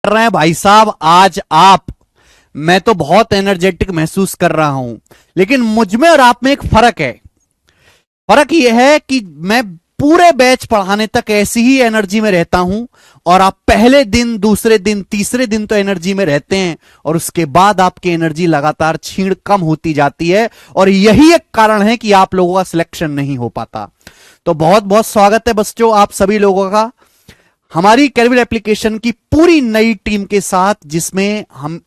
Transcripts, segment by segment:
कर रहे हैं भाई साहब आज आप। मैं तो बहुत एनर्जेटिक महसूस कर रहा हूं, लेकिन मुझ में और आप में एक फर्क है। फर्क यह है कि मैं पूरे बैच पढ़ाने तक ऐसी ही एनर्जी में रहता हूं, और आप पहले दिन, दूसरे दिन, तीसरे दिन तो एनर्जी में रहते हैं, और उसके बाद आपकी एनर्जी लगातार छीण कम होती जाती है, और यही एक कारण है कि आप लोगों का सिलेक्शन नहीं हो पाता। तो बहुत बहुत स्वागत है बच्चों आप सभी लोगों का हमारी कैलविन एप्लीकेशन की पूरी नई टीम के साथ, जिसमें हम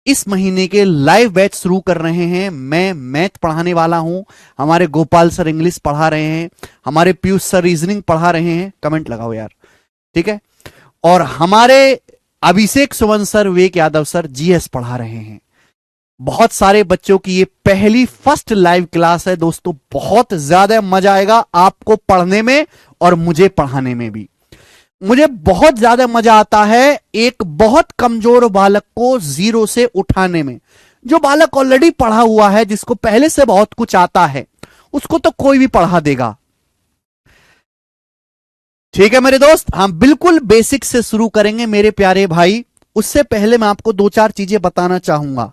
इस महीने के लाइव बैच शुरू कर रहे हैं। मैं मैथ पढ़ाने वाला हूं, हमारे गोपाल सर इंग्लिश पढ़ा रहे हैं, हमारे पीयूष सर रीजनिंग पढ़ा रहे हैं, कमेंट लगाओ यार, ठीक है, और हमारे अभिषेक सुमन सर, विवेक यादव सर जीएस पढ़ा रहे हैं। बहुत सारे बच्चों की ये पहली फर्स्ट लाइव क्लास है दोस्तों। बहुत ज्यादा मजा आएगा आपको पढ़ने में और मुझे पढ़ाने में भी। मुझे बहुत ज्यादा मजा आता है एक बहुत कमजोर बालक को जीरो से उठाने में। जो बालक ऑलरेडी पढ़ा हुआ है, जिसको पहले से बहुत कुछ आता है, उसको तो कोई भी पढ़ा देगा। ठीक है मेरे दोस्त, हम बिल्कुल बेसिक से शुरू करेंगे मेरे प्यारे भाई। उससे पहले मैं आपको दो चार चीजें बताना चाहूंगा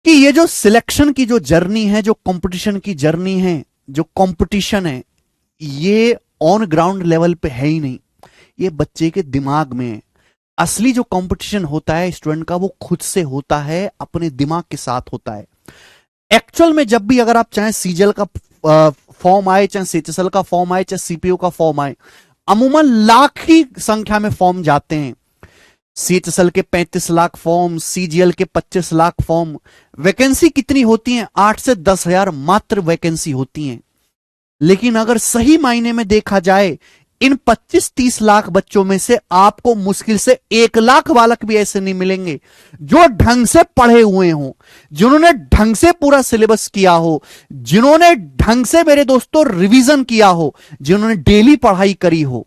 कि ये जो सिलेक्शन की जो जर्नी है, जो कंपटीशन की जर्नी है, जो कंपटीशन है, ये ऑन ग्राउंड लेवल पे है ही नहीं, ये बच्चे के दिमाग में है। असली जो कंपटीशन होता है स्टूडेंट का, वो खुद से होता है, अपने दिमाग के साथ होता है। एक्चुअल में जब भी अगर आप चाहे सीजीएल का फॉर्म आए, चाहे सीएचएसएल का फॉर्म आए, चाहे सीपीओ का फॉर्म आए, अमूमन लाख की संख्या में फॉर्म जाते हैं। सीएचएसएल के 35 लाख फॉर्म, सीजीएल के 25 लाख फॉर्म। वैकेंसी कितनी होती है? 8 से 10 हजार मात्र वैकेंसी होती है। लेकिन अगर सही मायने में देखा जाए, इन 25-30 लाख बच्चों में से आपको मुश्किल से 1 लाख बालक भी ऐसे नहीं मिलेंगे जो ढंग से पढ़े हुए हों, जिन्होंने ढंग से पूरा सिलेबस किया हो, जिन्होंने ढंग से मेरे दोस्तों रिवीजन किया हो, जिन्होंने डेली पढ़ाई करी हो,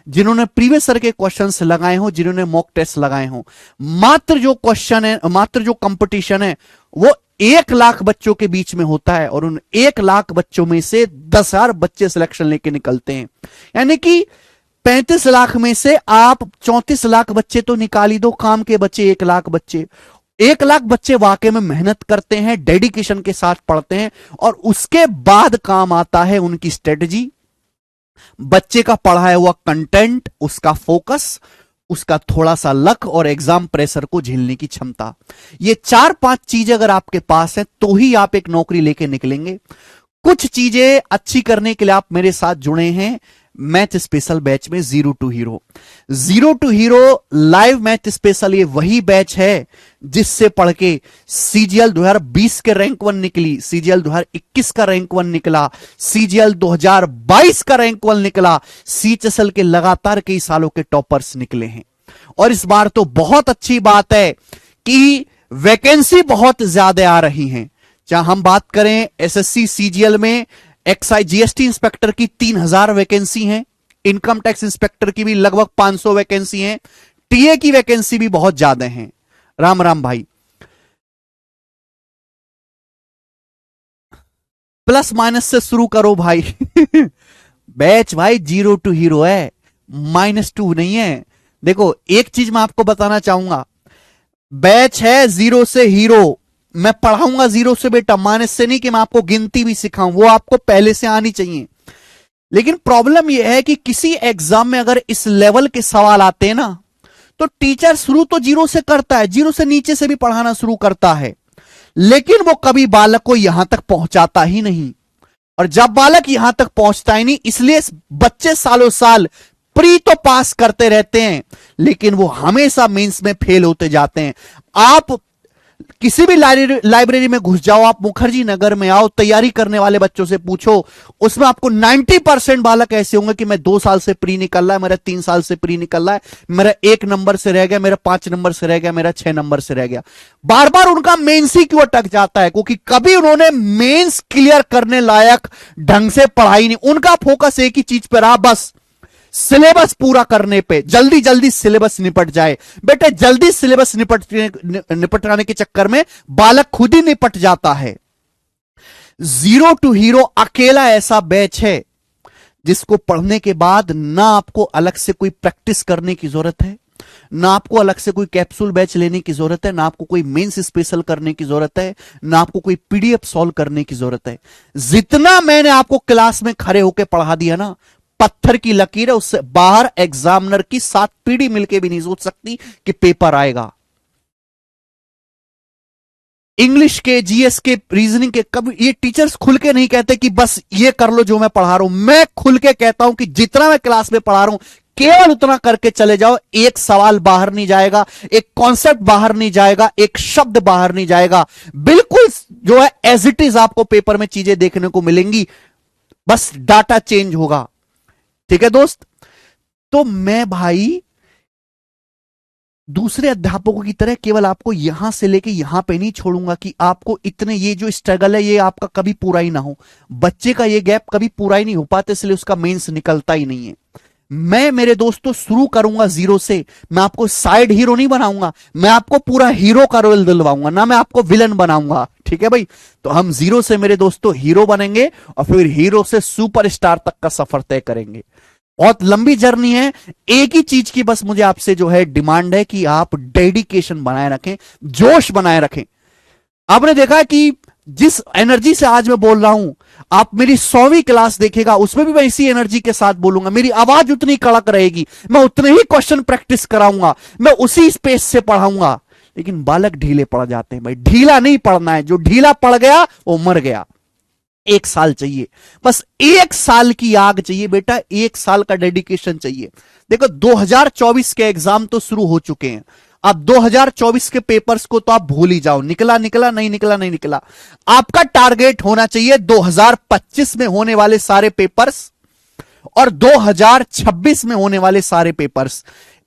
जिन्होंने प्रीवियस ईयर के क्वेश्चंस लगाए हो, जिन्होंने मॉक टेस्ट लगाए हो। मात्र जो क्वेश्चन है, मात्र जो कंपटीशन है, वो 1 लाख बच्चों के बीच में होता है, और उन 1 लाख बच्चों में से 10,000 बच्चे सिलेक्शन लेके निकलते हैं। यानी कि 35 लाख में से आप 34 लाख बच्चे तो निकाल ही दो, काम के बच्चे 1 लाख बच्चे। 1 लाख बच्चे वाकई में मेहनत करते हैं, डेडिकेशन के साथ पढ़ते हैं, और उसके बाद काम आता है उनकी स्ट्रेटजी, बच्चे का पढ़ाया हुआ कंटेंट, उसका फोकस, उसका थोड़ा सा लक, और एग्जाम प्रेशर को झेलने की क्षमता। ये 4-5 चीजें अगर आपके पास है तो ही आप एक नौकरी लेके निकलेंगे। कुछ चीजें अच्छी करने के लिए आप मेरे साथ जुड़े हैं मैथ स्पेशल बैच में, zero to hero. Zero to hero live math special ये वही बैच है जिससे पढ़ के सीजीएल 2020 के रैंक 1 निकली, सीजीएल 2021 का रैंक 1 निकला, सीजीएल 2022 का रैंक 1 निकला, सीएचएसएल के लगातार कई सालों के टॉपर्स निकले हैं। और इस बार तो बहुत अच्छी बात है कि वैकेंसी बहुत ज्यादा आ रही हैं। चाहे हम बात करें एसएससी सीजीएल में, एक्साइज जीएसटी इंस्पेक्टर की 3000 वैकेंसी हैं, इनकम टैक्स इंस्पेक्टर की भी लगभग 500 वैकेंसी हैं, टीए की वैकेंसी भी बहुत ज्यादा हैं। राम राम भाई, प्लस माइनस से शुरू करो भाई। बैच भाई जीरो टू हीरो है, -2 नहीं है। देखो एक चीज मैं आपको बताना चाहूंगा, बैच है जीरो से हीरो। मैं पढ़ाऊंगा जीरो से बेटा, माइनस से नहीं कि मैं आपको गिनती भी सिखाऊं, वो आपको पहले से आनी चाहिए। लेकिन प्रॉब्लम यह है कि किसी एग्जाम में अगर इस लेवल के सवाल आते हैं ना, तो टीचर शुरू तो जीरो से करता है, जीरो से नीचे से भी पढ़ाना शुरू करता है, लेकिन वो कभी बालक को यहां तक पहुंचाता ही नहीं। और जब बालक यहां तक पहुंचता ही नहीं, इसलिए बच्चे सालों साल प्री तो पास करते रहते हैं, लेकिन वो हमेशा मेंस में फेल होते जाते हैं। आप किसी भी लाइब्रेरी में घुस जाओ, आप मुखर्जी नगर में आओ, तैयारी करने वाले बच्चों से पूछो, उसमें आपको 90% बालक ऐसे होंगे कि मैं 2 साल से प्री निकल रहा है, मेरा 3 साल से प्री निकल रहा है, मेरा 1 नंबर से रह गया, मेरा 5 नंबर से रह गया, मेरा 6 नंबर से रह गया। बार बार उनका मेंस ही क्यों अटक जाता है? क्योंकि कभी उन्होंने मेंस क्लियर करने लायक ढंग से पढ़ाई नहीं। उनका फोकस एक ही चीज पर रहा, बस सिलेबस पूरा करने पे, जल्दी जल्दी सिलेबस निपट जाए। बेटे जल्दी सिलेबस निपटाने के चक्कर में बालक खुद ही निपट जाता है। जीरो टू हीरो अकेला ऐसा बैच है जिसको पढ़ने के बाद ना आपको अलग से कोई प्रैक्टिस करने की जरूरत है, ना आपको अलग से कोई कैप्सूल बैच लेने की जरूरत है, ना आपको कोई मेंस स्पेशल करने की जरूरत है, ना आपको कोई पीडीएफ सॉल्व करने की जरूरत है। जितना मैंने आपको क्लास में खड़े होकर पढ़ा दिया ना, पत्थर की लकीर है, उससे बाहर एग्जामिनर की 7 पीढ़ी मिलके भी नहीं सोच सकती कि पेपर आएगा। इंग्लिश के, जीएस के, रीजनिंग के, कभी ये टीचर्स खुल के नहीं कहते कि बस ये कर लो जो मैं पढ़ा रहा हूं। मैं खुल के कहता हूं कि जितना मैं क्लास में पढ़ा रहा हूं केवल उतना करके चले जाओ। एक सवाल बाहर नहीं जाएगा, एक कॉन्सेप्ट बाहर नहीं जाएगा, एक शब्द बाहर नहीं जाएगा। बिल्कुल जो है एज इट इज आपको पेपर में चीजें देखने को मिलेंगी, बस डाटा चेंज होगा। ठीक है दोस्त। तो मैं भाई दूसरे अध्यापकों की तरह केवल आपको यहां से लेके यहां पे नहीं छोड़ूंगा कि आपको इतने ये जो स्ट्रगल है ये आपका कभी पूरा ही ना हो। बच्चे का ये गैप कभी पूरा ही नहीं हो पाता, इसलिए उसका मेंस निकलता ही नहीं है। मैं मेरे दोस्तों शुरू करूंगा जीरो से। मैं आपको साइड हीरो नहीं बनाऊंगा, मैं आपको पूरा हीरो का रोल दिलवाऊंगा, ना मैं आपको विलन बनाऊंगा। ठीक है भाई। तो हम जीरो से मेरे दोस्तों हीरो बनेंगे और फिर हीरो से सुपरस्टार तक का सफर तय करेंगे। बहुत लंबी जर्नी है। एक ही चीज की बस मुझे आपसे जो है डिमांड है कि आप डेडिकेशन बनाए रखें, जोश बनाए रखें। आपने देखा है कि जिस एनर्जी से आज मैं बोल रहा हूं, आप मेरी 100वीं क्लास देखेगा उसमें भी मैं इसी एनर्जी के साथ बोलूंगा। मेरी आवाज उतनी कड़क रहेगी, मैं उतने ही क्वेश्चन प्रैक्टिस कराऊंगा, मैं उसी स्पेस से पढ़ाऊंगा। लेकिन बालक ढीले पड़ जाते हैं भाई। ढीला नहीं पढ़ना है, जो ढीला पड़ गया वो मर गया। 1 साल चाहिए, बस 1 साल की आग चाहिए बेटा, 1 साल का डेडिकेशन चाहिए। देखो 2024 के एग्जाम तो शुरू हो चुके हैं। अब 2024 के पेपर्स को तो आप भूल ही जाओ, निकला निकला, नहीं निकला नहीं निकला। आपका टारगेट होना चाहिए 2025 में होने वाले सारे पेपर्स और 2026 में होने वाले सारे पेपर्स।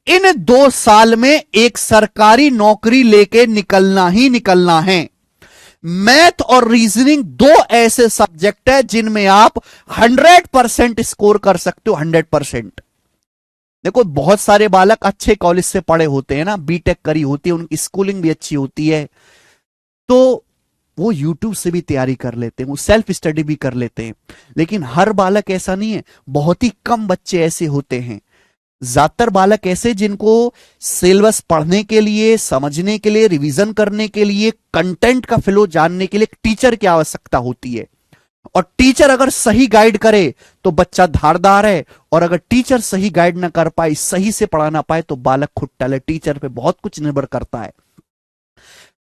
इन 2 साल में एक सरकारी नौकरी लेके निकलना ही निकलना है। मैथ और रीजनिंग 2 ऐसे सब्जेक्ट है जिनमें आप 100% स्कोर कर सकते हो, 100%। देखो बहुत सारे बालक अच्छे कॉलेज से पढ़े होते हैं ना, बीटेक करी होती है, उनकी स्कूलिंग भी अच्छी होती है, तो वो यूट्यूब से भी तैयारी कर लेते हैं, वो सेल्फ स्टडी भी कर लेते हैं। लेकिन हर बालक ऐसा नहीं है, बहुत ही कम बच्चे ऐसे होते हैं। ज्यादातर बालक ऐसे जिनको सिलेबस पढ़ने के लिए, समझने के लिए, रिवीजन करने के लिए, कंटेंट का फ्लो जानने के लिए एक टीचर की आवश्यकता होती है। और टीचर अगर सही गाइड करे तो बच्चा धारदार है, और अगर टीचर सही गाइड ना कर पाए, सही से पढ़ा ना पाए, तो बालक खुट्टल है। टीचर पे बहुत कुछ निर्भर करता है।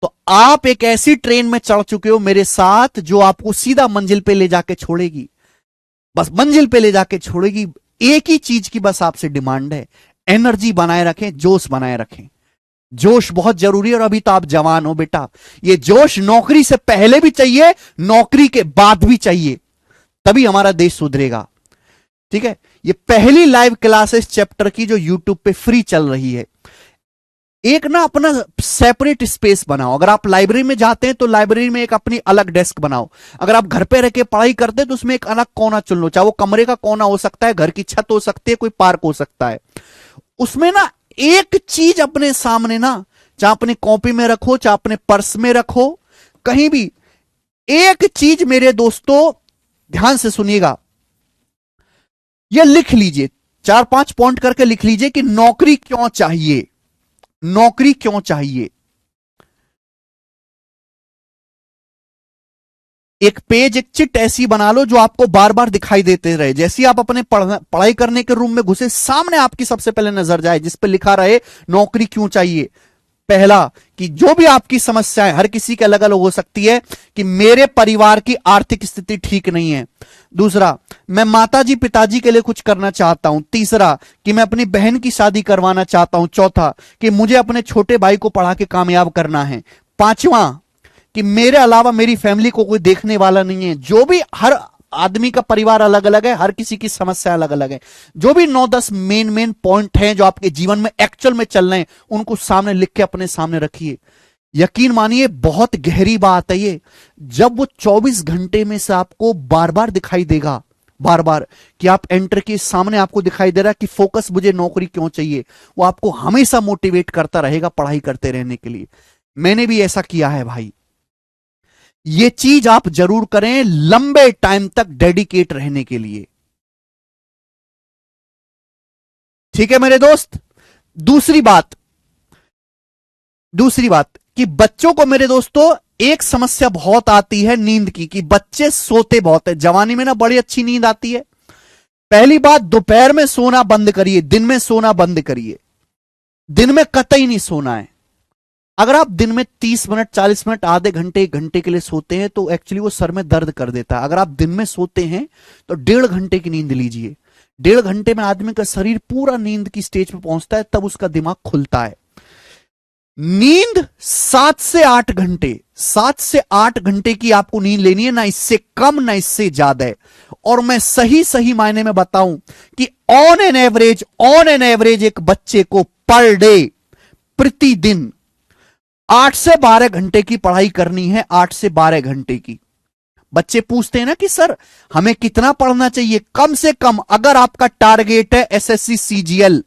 तो आप एक ऐसी ट्रेन में चढ़ चुके हो मेरे साथ जो आपको सीधा मंजिल पे ले जाके छोड़ेगी, बस मंजिल पे ले जाके छोड़ेगी। एक ही चीज की बस आपसे डिमांड है, एनर्जी बनाए रखें, जोश बनाए रखें। जोश बहुत जरूरी है, और अभी तो आप जवान हो बेटा। ये जोश नौकरी से पहले भी चाहिए, नौकरी के बाद भी चाहिए, तभी हमारा देश सुधरेगा। ठीक है। ये पहली लाइव क्लासेस चैप्टर की जो यूट्यूब पे फ्री चल रही है। एक ना अपना सेपरेट स्पेस बनाओ। अगर आप लाइब्रेरी में जाते हैं तो लाइब्रेरी में एक अपनी अलग डेस्क बनाओ। अगर आप घर पे रह के पढ़ाई करते हैं तो उसमें एक अलग कोना चुन लो, चाहे वो कमरे का कोना हो सकता है, घर की छत हो सकती है, कोई पार्क हो सकता है। उसमें ना एक चीज अपने सामने ना, चाहे अपनी कॉपी में रखो, चाहे अपने पर्स में रखो, कहीं भी एक चीज मेरे दोस्तों ध्यान से सुनिएगा, यह लिख लीजिए, 4-5 पॉइंट करके लिख लीजिए कि नौकरी क्यों चाहिए, नौकरी क्यों चाहिए। एक पेज, एक चिट ऐसी बना लो जो आपको बार बार दिखाई देते रहे। जैसे आप अपने पढ़ाई करने के रूम में घुसे, सामने आपकी सबसे पहले नजर जाए, जिस पे लिखा रहे नौकरी क्यों चाहिए। पहला, कि जो भी आपकी समस्याएं, हर किसी की अलग अलग हो सकती है, कि मेरे परिवार की आर्थिक स्थिति ठीक नहीं है। दूसरा, मैं माताजी पिताजी के लिए कुछ करना चाहता हूं। तीसरा, कि मैं अपनी बहन की शादी करवाना चाहता हूं। चौथा, कि मुझे अपने छोटे भाई को पढ़ा के कामयाब करना है। पांचवा, कि मेरे अलावा मेरी फैमिली को कोई देखने वाला नहीं है। जो भी, हर आदमी का परिवार अलग अलग है, हर किसी की समस्या अलग अलग है। जो भी 9-10 मेन पॉइंट हैं जो आपके जीवन में एक्चुअल में चल रहे हैं, उनको सामने लिख के अपने सामने रखिए। यकीन मानिए बहुत गहरी बात है ये। जब वो 24 घंटे में से आपको बार बार दिखाई देगा, बार बार, कि आप एंटर के सामने आपको दिखाई दे रहा है कि फोकस मुझे नौकरी क्यों चाहिए, वो आपको हमेशा मोटिवेट करता रहेगा पढ़ाई करते रहने के लिए। मैंने भी ऐसा किया है भाई। ये चीज आप जरूर करें लंबे टाइम तक डेडिकेट रहने के लिए। ठीक है मेरे दोस्त। दूसरी बात कि बच्चों को मेरे दोस्तों एक समस्या बहुत आती है नींद की, कि बच्चे सोते बहुत है। जवानी में ना बड़ी अच्छी नींद आती है। पहली बात, दोपहर में सोना बंद करिए, दिन में सोना बंद करिए। दिन में कतई नहीं सोना है। अगर आप दिन में 30 मिनट 40 मिनट आधे घंटे 1 घंटे के लिए सोते हैं तो एक्चुअली वो सर में दर्द कर देता है। अगर आप दिन में सोते हैं तो 1.5 घंटे की नींद लीजिए। 1.5 घंटे में आदमी का शरीर पूरा नींद की स्टेज पे पहुंचता है, तब उसका दिमाग खुलता है। नींद 7 से 8 घंटे, 7 से 8 घंटे की आपको नींद लेनी है, ना इससे कम ना इससे ज्यादा है। और मैं सही मायने में बताऊं कि ऑन एन एवरेज एक बच्चे को पर डे, प्रतिदिन 8 से 12 घंटे की पढ़ाई करनी है। 8 से 12 घंटे की। बच्चे पूछते हैं ना कि सर हमें कितना पढ़ना चाहिए? कम से कम अगर आपका टारगेट है एसएससी सीजीएल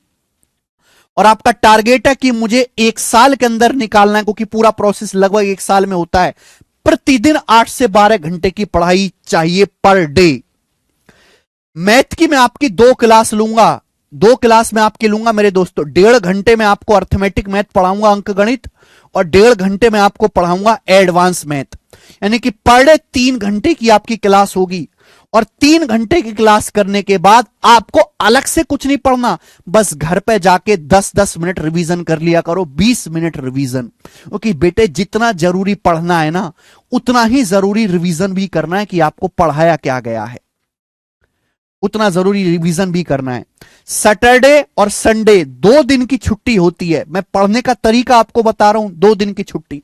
और आपका टारगेट है कि मुझे 1 साल के अंदर निकालना है, क्योंकि पूरा प्रोसेस लगभग 1 साल में होता है, प्रतिदिन 8 से 12 घंटे की पढ़ाई चाहिए पर डे। मैथ की मैं आपकी 2 क्लास लूंगा, 2 क्लास में आपके लूंगा मेरे दोस्तों। 1.5 घंटे में आपको अर्थमेटिक मैथ पढ़ाऊंगा, अंक गणित, और 1.5 घंटे में आपको पढ़ाऊंगा एडवांस मैथ। यानी कि पर डे 3 घंटे की आपकी क्लास होगी। और 3 घंटे की क्लास करने के बाद आपको अलग से कुछ नहीं पढ़ना, बस घर पे जाके 10-10 मिनट रिवीजन कर लिया करो, 20 मिनट रिवीजन। क्योंकि बेटे जितना जरूरी पढ़ना है ना, उतना ही जरूरी रिवीजन भी करना है कि आपको पढ़ाया क्या गया है, उतना जरूरी रिवीजन भी करना है। सैटरडे और संडे 2 दिन की छुट्टी होती है। मैं पढ़ने का तरीका आपको बता रहा हूं, 2 दिन की छुट्टी।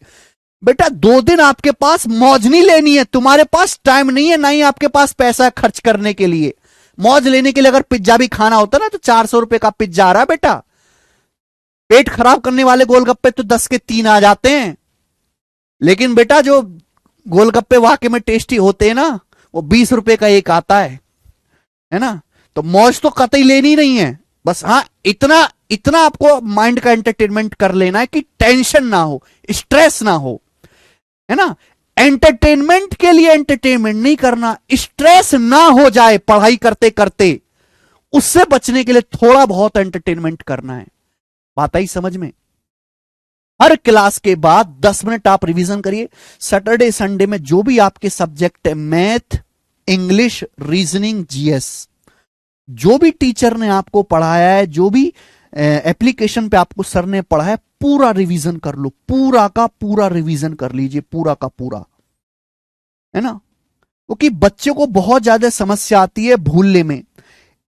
बेटा 2 दिन आपके पास मौज नहीं लेनी है, तुम्हारे पास टाइम नहीं है, ना ही आपके पास पैसा खर्च करने के लिए। मौज लेने के लिए अगर पिज्जा भी खाना होता ना तो 400 रुपए का पिज्जा आ रहा है बेटा। पेट खराब करने वाले गोलगप्पे तो 10 के 3 आ जाते हैं। लेकिन बेटा जो गोलगप्पे वाकई में टेस्टी होते हैं ना, वो 20 रुपए का एक आता है ना। तो मौज तो कतई लेनी नहीं है, बस हाँ इतना आपको माइंड का एंटरटेनमेंट कर लेना है कि टेंशन ना हो, स्ट्रेस ना हो, है ना। एंटरटेनमेंट के लिए एंटरटेनमेंट नहीं करना, स्ट्रेस ना हो जाए पढ़ाई करते करते, उससे बचने के लिए थोड़ा बहुत एंटरटेनमेंट करना है। बात आई समझ में? हर क्लास के बाद 10 मिनट आप रिवीजन करिए। सैटरडे संडे में जो भी आपके सब्जेक्ट है, मैथ, इंग्लिश, रीजनिंग, जीएस, जो भी टीचर ने आपको पढ़ाया है, जो भी एप्लीकेशन पे आपको सर ने पढ़ा है, पूरा रिवीजन कर लो, पूरा का पूरा रिवीजन कर लीजिए, पूरा का पूरा, है ना। क्योंकि बच्चे को बहुत ज्यादा समस्या आती है भूलने में।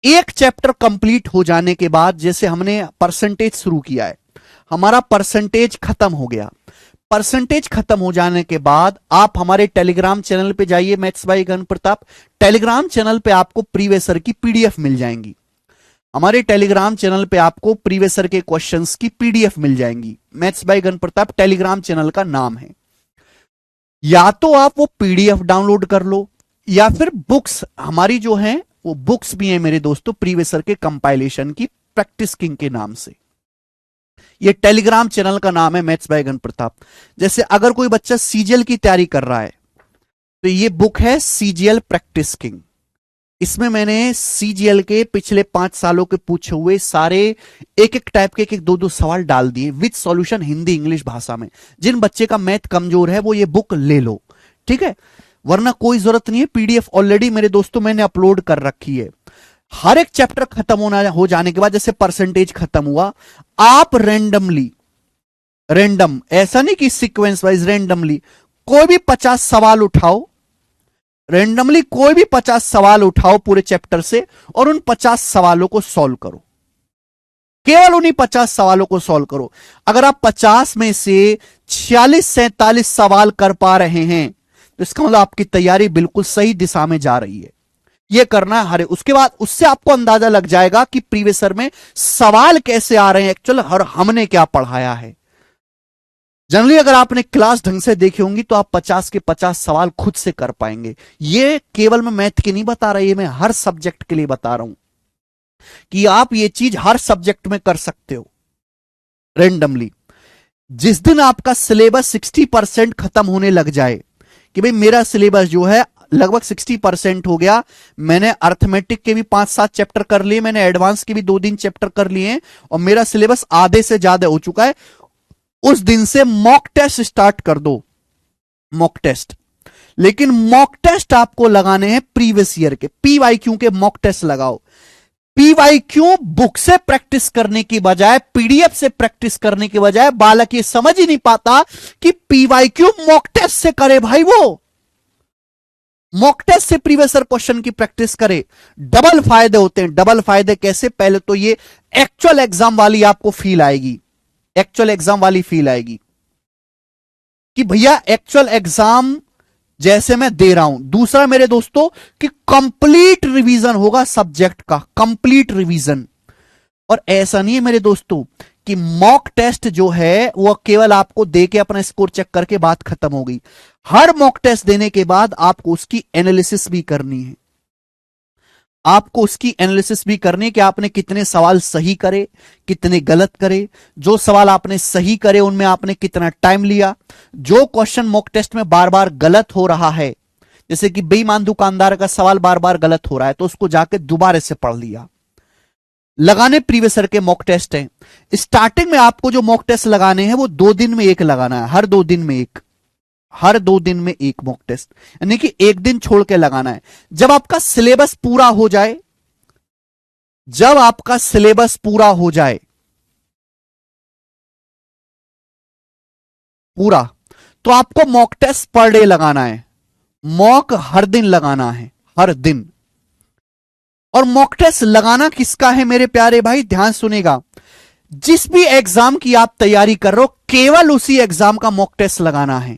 एक चैप्टर कंप्लीट हो जाने के बाद, जैसे हमने परसेंटेज शुरू किया है, हमारा परसेंटेज खत्म हो गया। परसेंटेज खत्म हो जाने के बाद आप हमारे टेलीग्राम चैनल पे जाइए, maths by Gagan Pratap. Telegram channel पे आपको प्रीवियस ईयर की पीडीएफ मिल जाएंगी। हमारे टेलीग्राम चैनल पे आपको प्रीवियस ईयर के क्वेश्चंस की पीडीएफ मिल जाएंगी। Maths by Gagan Pratap Telegram channel का नाम है। या तो आप वो पीडीएफ डाउनलोड कर लो, या फिर बुक्स हमारी जो है वो बुक्स भी है मेरे दोस्तों, प्रीवियस ईयर के कंपाइलेशन की, प्रैक्टिस किंग के नाम से। ये टेलीग्राम चैनल का नाम है मैथ्स बाय गगन प्रताप। जैसे अगर कोई बच्चा सीजीएल की तैयारी कर रहा है तो ये बुक है सीजीएल प्रैक्टिस किंग। इसमें मैंने सीजीएल के पिछले 5 सालों के पूछे हुए सारे एक टाइप के 1-2 सवाल डाल दिए विद सॉल्यूशन, हिंदी इंग्लिश भाषा में। जिन बच्चे का मैथ कमजोर है वो ये बुक ले लो, ठीक है, वरना कोई जरूरत नहीं है। पीडीएफ ऑलरेडी मेरे दोस्तों मैंने अपलोड कर रखी है। हर एक चैप्टर खत्म हो जाने के बाद, जैसे परसेंटेज खत्म हुआ, आप रैंडम ऐसा नहीं कि सीक्वेंस वाइज, रैंडमली कोई भी 50 सवाल उठाओ, रैंडमली कोई भी 50 सवाल उठाओ पूरे चैप्टर से, और उन 50 सवालों को सॉल्व करो। केवल उन्हीं 50 सवालों को सॉल्व करो। अगर आप 50 में से 46-47 सवाल कर पा रहे हैं तो इसका मतलब आपकी तैयारी बिल्कुल सही दिशा में जा रही है। यह करना है। उसके बाद उससे आपको अंदाजा लग जाएगा कि प्रीवियस ईयर में सवाल कैसे आ रहे हैं, एक्चुअल हमने क्या पढ़ाया है। जनरली अगर आपने क्लास ढंग से देखी होंगी तो आप 50 के 50 सवाल खुद से कर पाएंगे। ये केवल मैं मैथ के नहीं बता रहा, ये मैं हर सब्जेक्ट के लिए बता रहा हूं कि आप ये चीज हर सब्जेक्ट में कर सकते हो रैंडमली। जिस दिन आपका सिलेबस 60% खत्म होने लग जाए कि भाई मेरा सिलेबस जो है लगभग 60% हो गया। मैंने अर्थमेटिक के भी 5-7 चैप्टर कर लिए, मैंने एडवांस के भी 2 दिन चैप्टर कर लिए हैं, और मेरा सिलेबस आधे से ज्यादा हो चुका है। उस दिन से मॉक टेस्ट स्टार्ट कर दो, मॉक टेस्ट। लेकिन मॉक टेस्ट आपको लगाने हैं प्रीवियस ईयर के, पीवाईक्यू के मॉक टेस्ट लगाओ। पीवाईक्यू बुक से प्रैक्टिस करने की बजाय, पीडीएफ से प्रैक्टिस करने की बजाय, बालक ये समझ ही नहीं पाता कि पीवाईक्यू मॉक टेस्ट से करे भाई। वो मॉक टेस्ट से प्रीवियस ईयर क्वेश्चन की प्रैक्टिस करे। डबल फायदे होते हैं। डबल फायदे कैसे? पहले तो ये एक्चुअल एग्जाम वाली आपको फील आएगी, एक्चुअल एग्जाम वाली फील आएगी कि भैया एक्चुअल एग्जाम जैसे मैं दे रहा हूं। दूसरा मेरे दोस्तों कि कंप्लीट रिवीजन होगा सब्जेक्ट का, कंप्लीट रिवीजन। और ऐसा नहीं है मेरे दोस्तों कि मॉक टेस्ट जो है वो केवल आपको दे के अपना स्कोर चेक करके बात खत्म हो गई। हर मॉक टेस्ट देने के बाद आपको उसकी एनालिसिस भी करनी है। आपको उसकी एनालिसिस भी करनी है कि आपने कितने सवाल सही करे, कितने गलत करे। जो सवाल आपने सही करे उनमें आपने कितना टाइम लिया। जो क्वेश्चन मॉक टेस्ट में बार बार गलत हो रहा है, जैसे कि बेईमान दुकानदार का सवाल बार बार गलत हो रहा है, तो उसको जाके दोबारा से पढ़ लिया। लगाने प्रीवियस ईयर के मॉक टेस्ट हैं। स्टार्टिंग में आपको जो मॉक टेस्ट लगाने हैं वो 2 दिन में एक लगाना है, हर 2 दिन में एक, हर 2 दिन में एक मॉक टेस्ट, यानी कि 1 दिन छोड़ के लगाना है। जब आपका सिलेबस पूरा हो जाए, जब आपका सिलेबस पूरा हो जाए पूरा, तो आपको मॉक टेस्ट पर डे लगाना है। मॉक हर दिन लगाना है, हर दिन। और मॉक टेस्ट लगाना किसका है मेरे प्यारे भाई? ध्यान सुनेगा। जिस भी एग्जाम की आप तैयारी कर रहे हो, केवल उसी एग्जाम का मॉक टेस्ट लगाना है।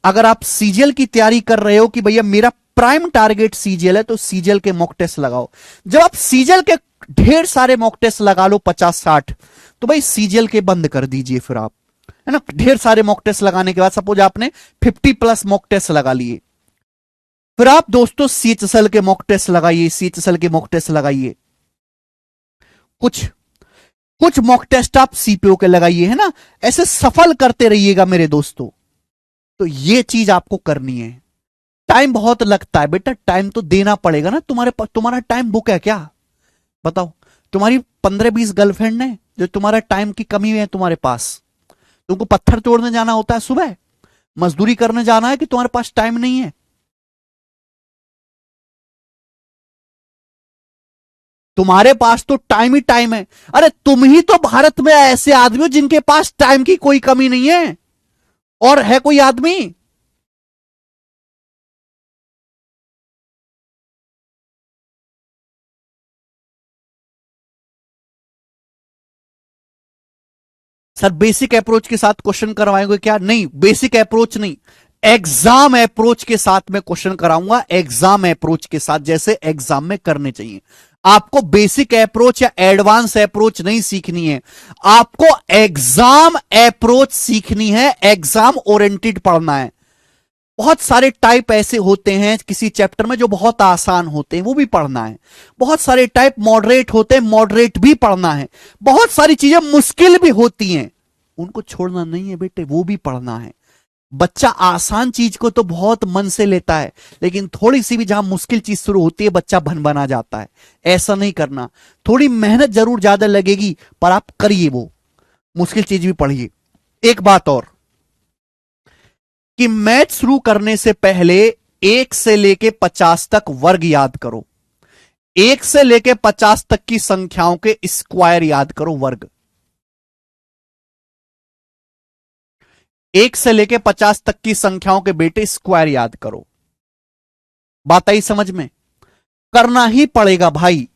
अगर आप सीजीएल की तैयारी कर रहे हो कि भैया मेरा प्राइम टारगेट सीजीएल है, तो सीजीएल के मॉक टेस्ट लगाओ। जब आप सीजीएल के ढेर सारे मॉक टेस्ट लगा लो 50-60, तो भाई सीजीएल के बंद कर दीजिए फिर आप, है ना। ढेर सारे मॉक टेस्ट लगाने के बाद सपोज आपने 50+ मॉक टेस्ट लगा लिए, फिर आप दोस्तों सीएचएसएल के मॉक टेस्ट लगाइए, सीएचएसएल के मॉक टेस्ट लगाइए। कुछ मॉक टेस्ट आप सीपीओ के लगाइए, है ना। ऐसे सफल करते रहिएगा मेरे दोस्तों। तो ये चीज आपको करनी है। टाइम बहुत लगता है बेटा, टाइम तो देना पड़ेगा ना। तुम्हारा टाइम बुक है क्या? बताओ। तुम्हारी 15-20 गर्लफ्रेंड है जो तुम्हारा टाइम की कमी है तुम्हारे पास। तुमको पत्थर तोड़ने जाना होता है सुबह, मजदूरी करने जाना है, कि तुम्हारे पास टाइम नहीं है? तुम्हारे पास तो टाइम ही टाइम है। अरे तुम ही तो भारत में ऐसे आदमी हो जिनके पास टाइम की कोई कमी नहीं है। और है कोई आदमी? सर बेसिक अप्रोच के साथ क्वेश्चन करवाएंगे क्या? नहीं, बेसिक अप्रोच नहीं, एग्जाम अप्रोच के साथ में क्वेश्चन कराऊंगा। एग्जाम अप्रोच के साथ, जैसे एग्जाम में करने चाहिए। आपको बेसिक अप्रोच या एडवांस अप्रोच नहीं सीखनी है, आपको एग्जाम अप्रोच सीखनी है। एग्जाम ओरिएंटेड पढ़ना है। बहुत सारे टाइप ऐसे होते हैं किसी चैप्टर में जो बहुत आसान होते हैं, वो भी पढ़ना है। बहुत सारे टाइप मॉडरेट होते हैं, मॉडरेट भी पढ़ना है। बहुत सारी चीजें मुश्किल भी होती हैं, उनको छोड़ना नहीं है बेटे, वो भी पढ़ना है। बच्चा आसान चीज को तो बहुत मन से लेता है, लेकिन थोड़ी सी भी जहां मुश्किल चीज शुरू होती है बच्चा भन बना जाता है। ऐसा नहीं करना। थोड़ी मेहनत जरूर ज्यादा लगेगी, पर आप करिए, वो मुश्किल चीज भी पढ़िए। एक बात और कि मैथ शुरू करने से पहले 1 से लेके 50 तक वर्ग याद करो। 1 से लेके 50 तक की संख्याओं के स्क्वायर याद करो, वर्ग। 1 से लेके 50 तक की संख्याओं के बेटे स्क्वायर याद करो। बात आई समझ में? करना ही पड़ेगा भाई।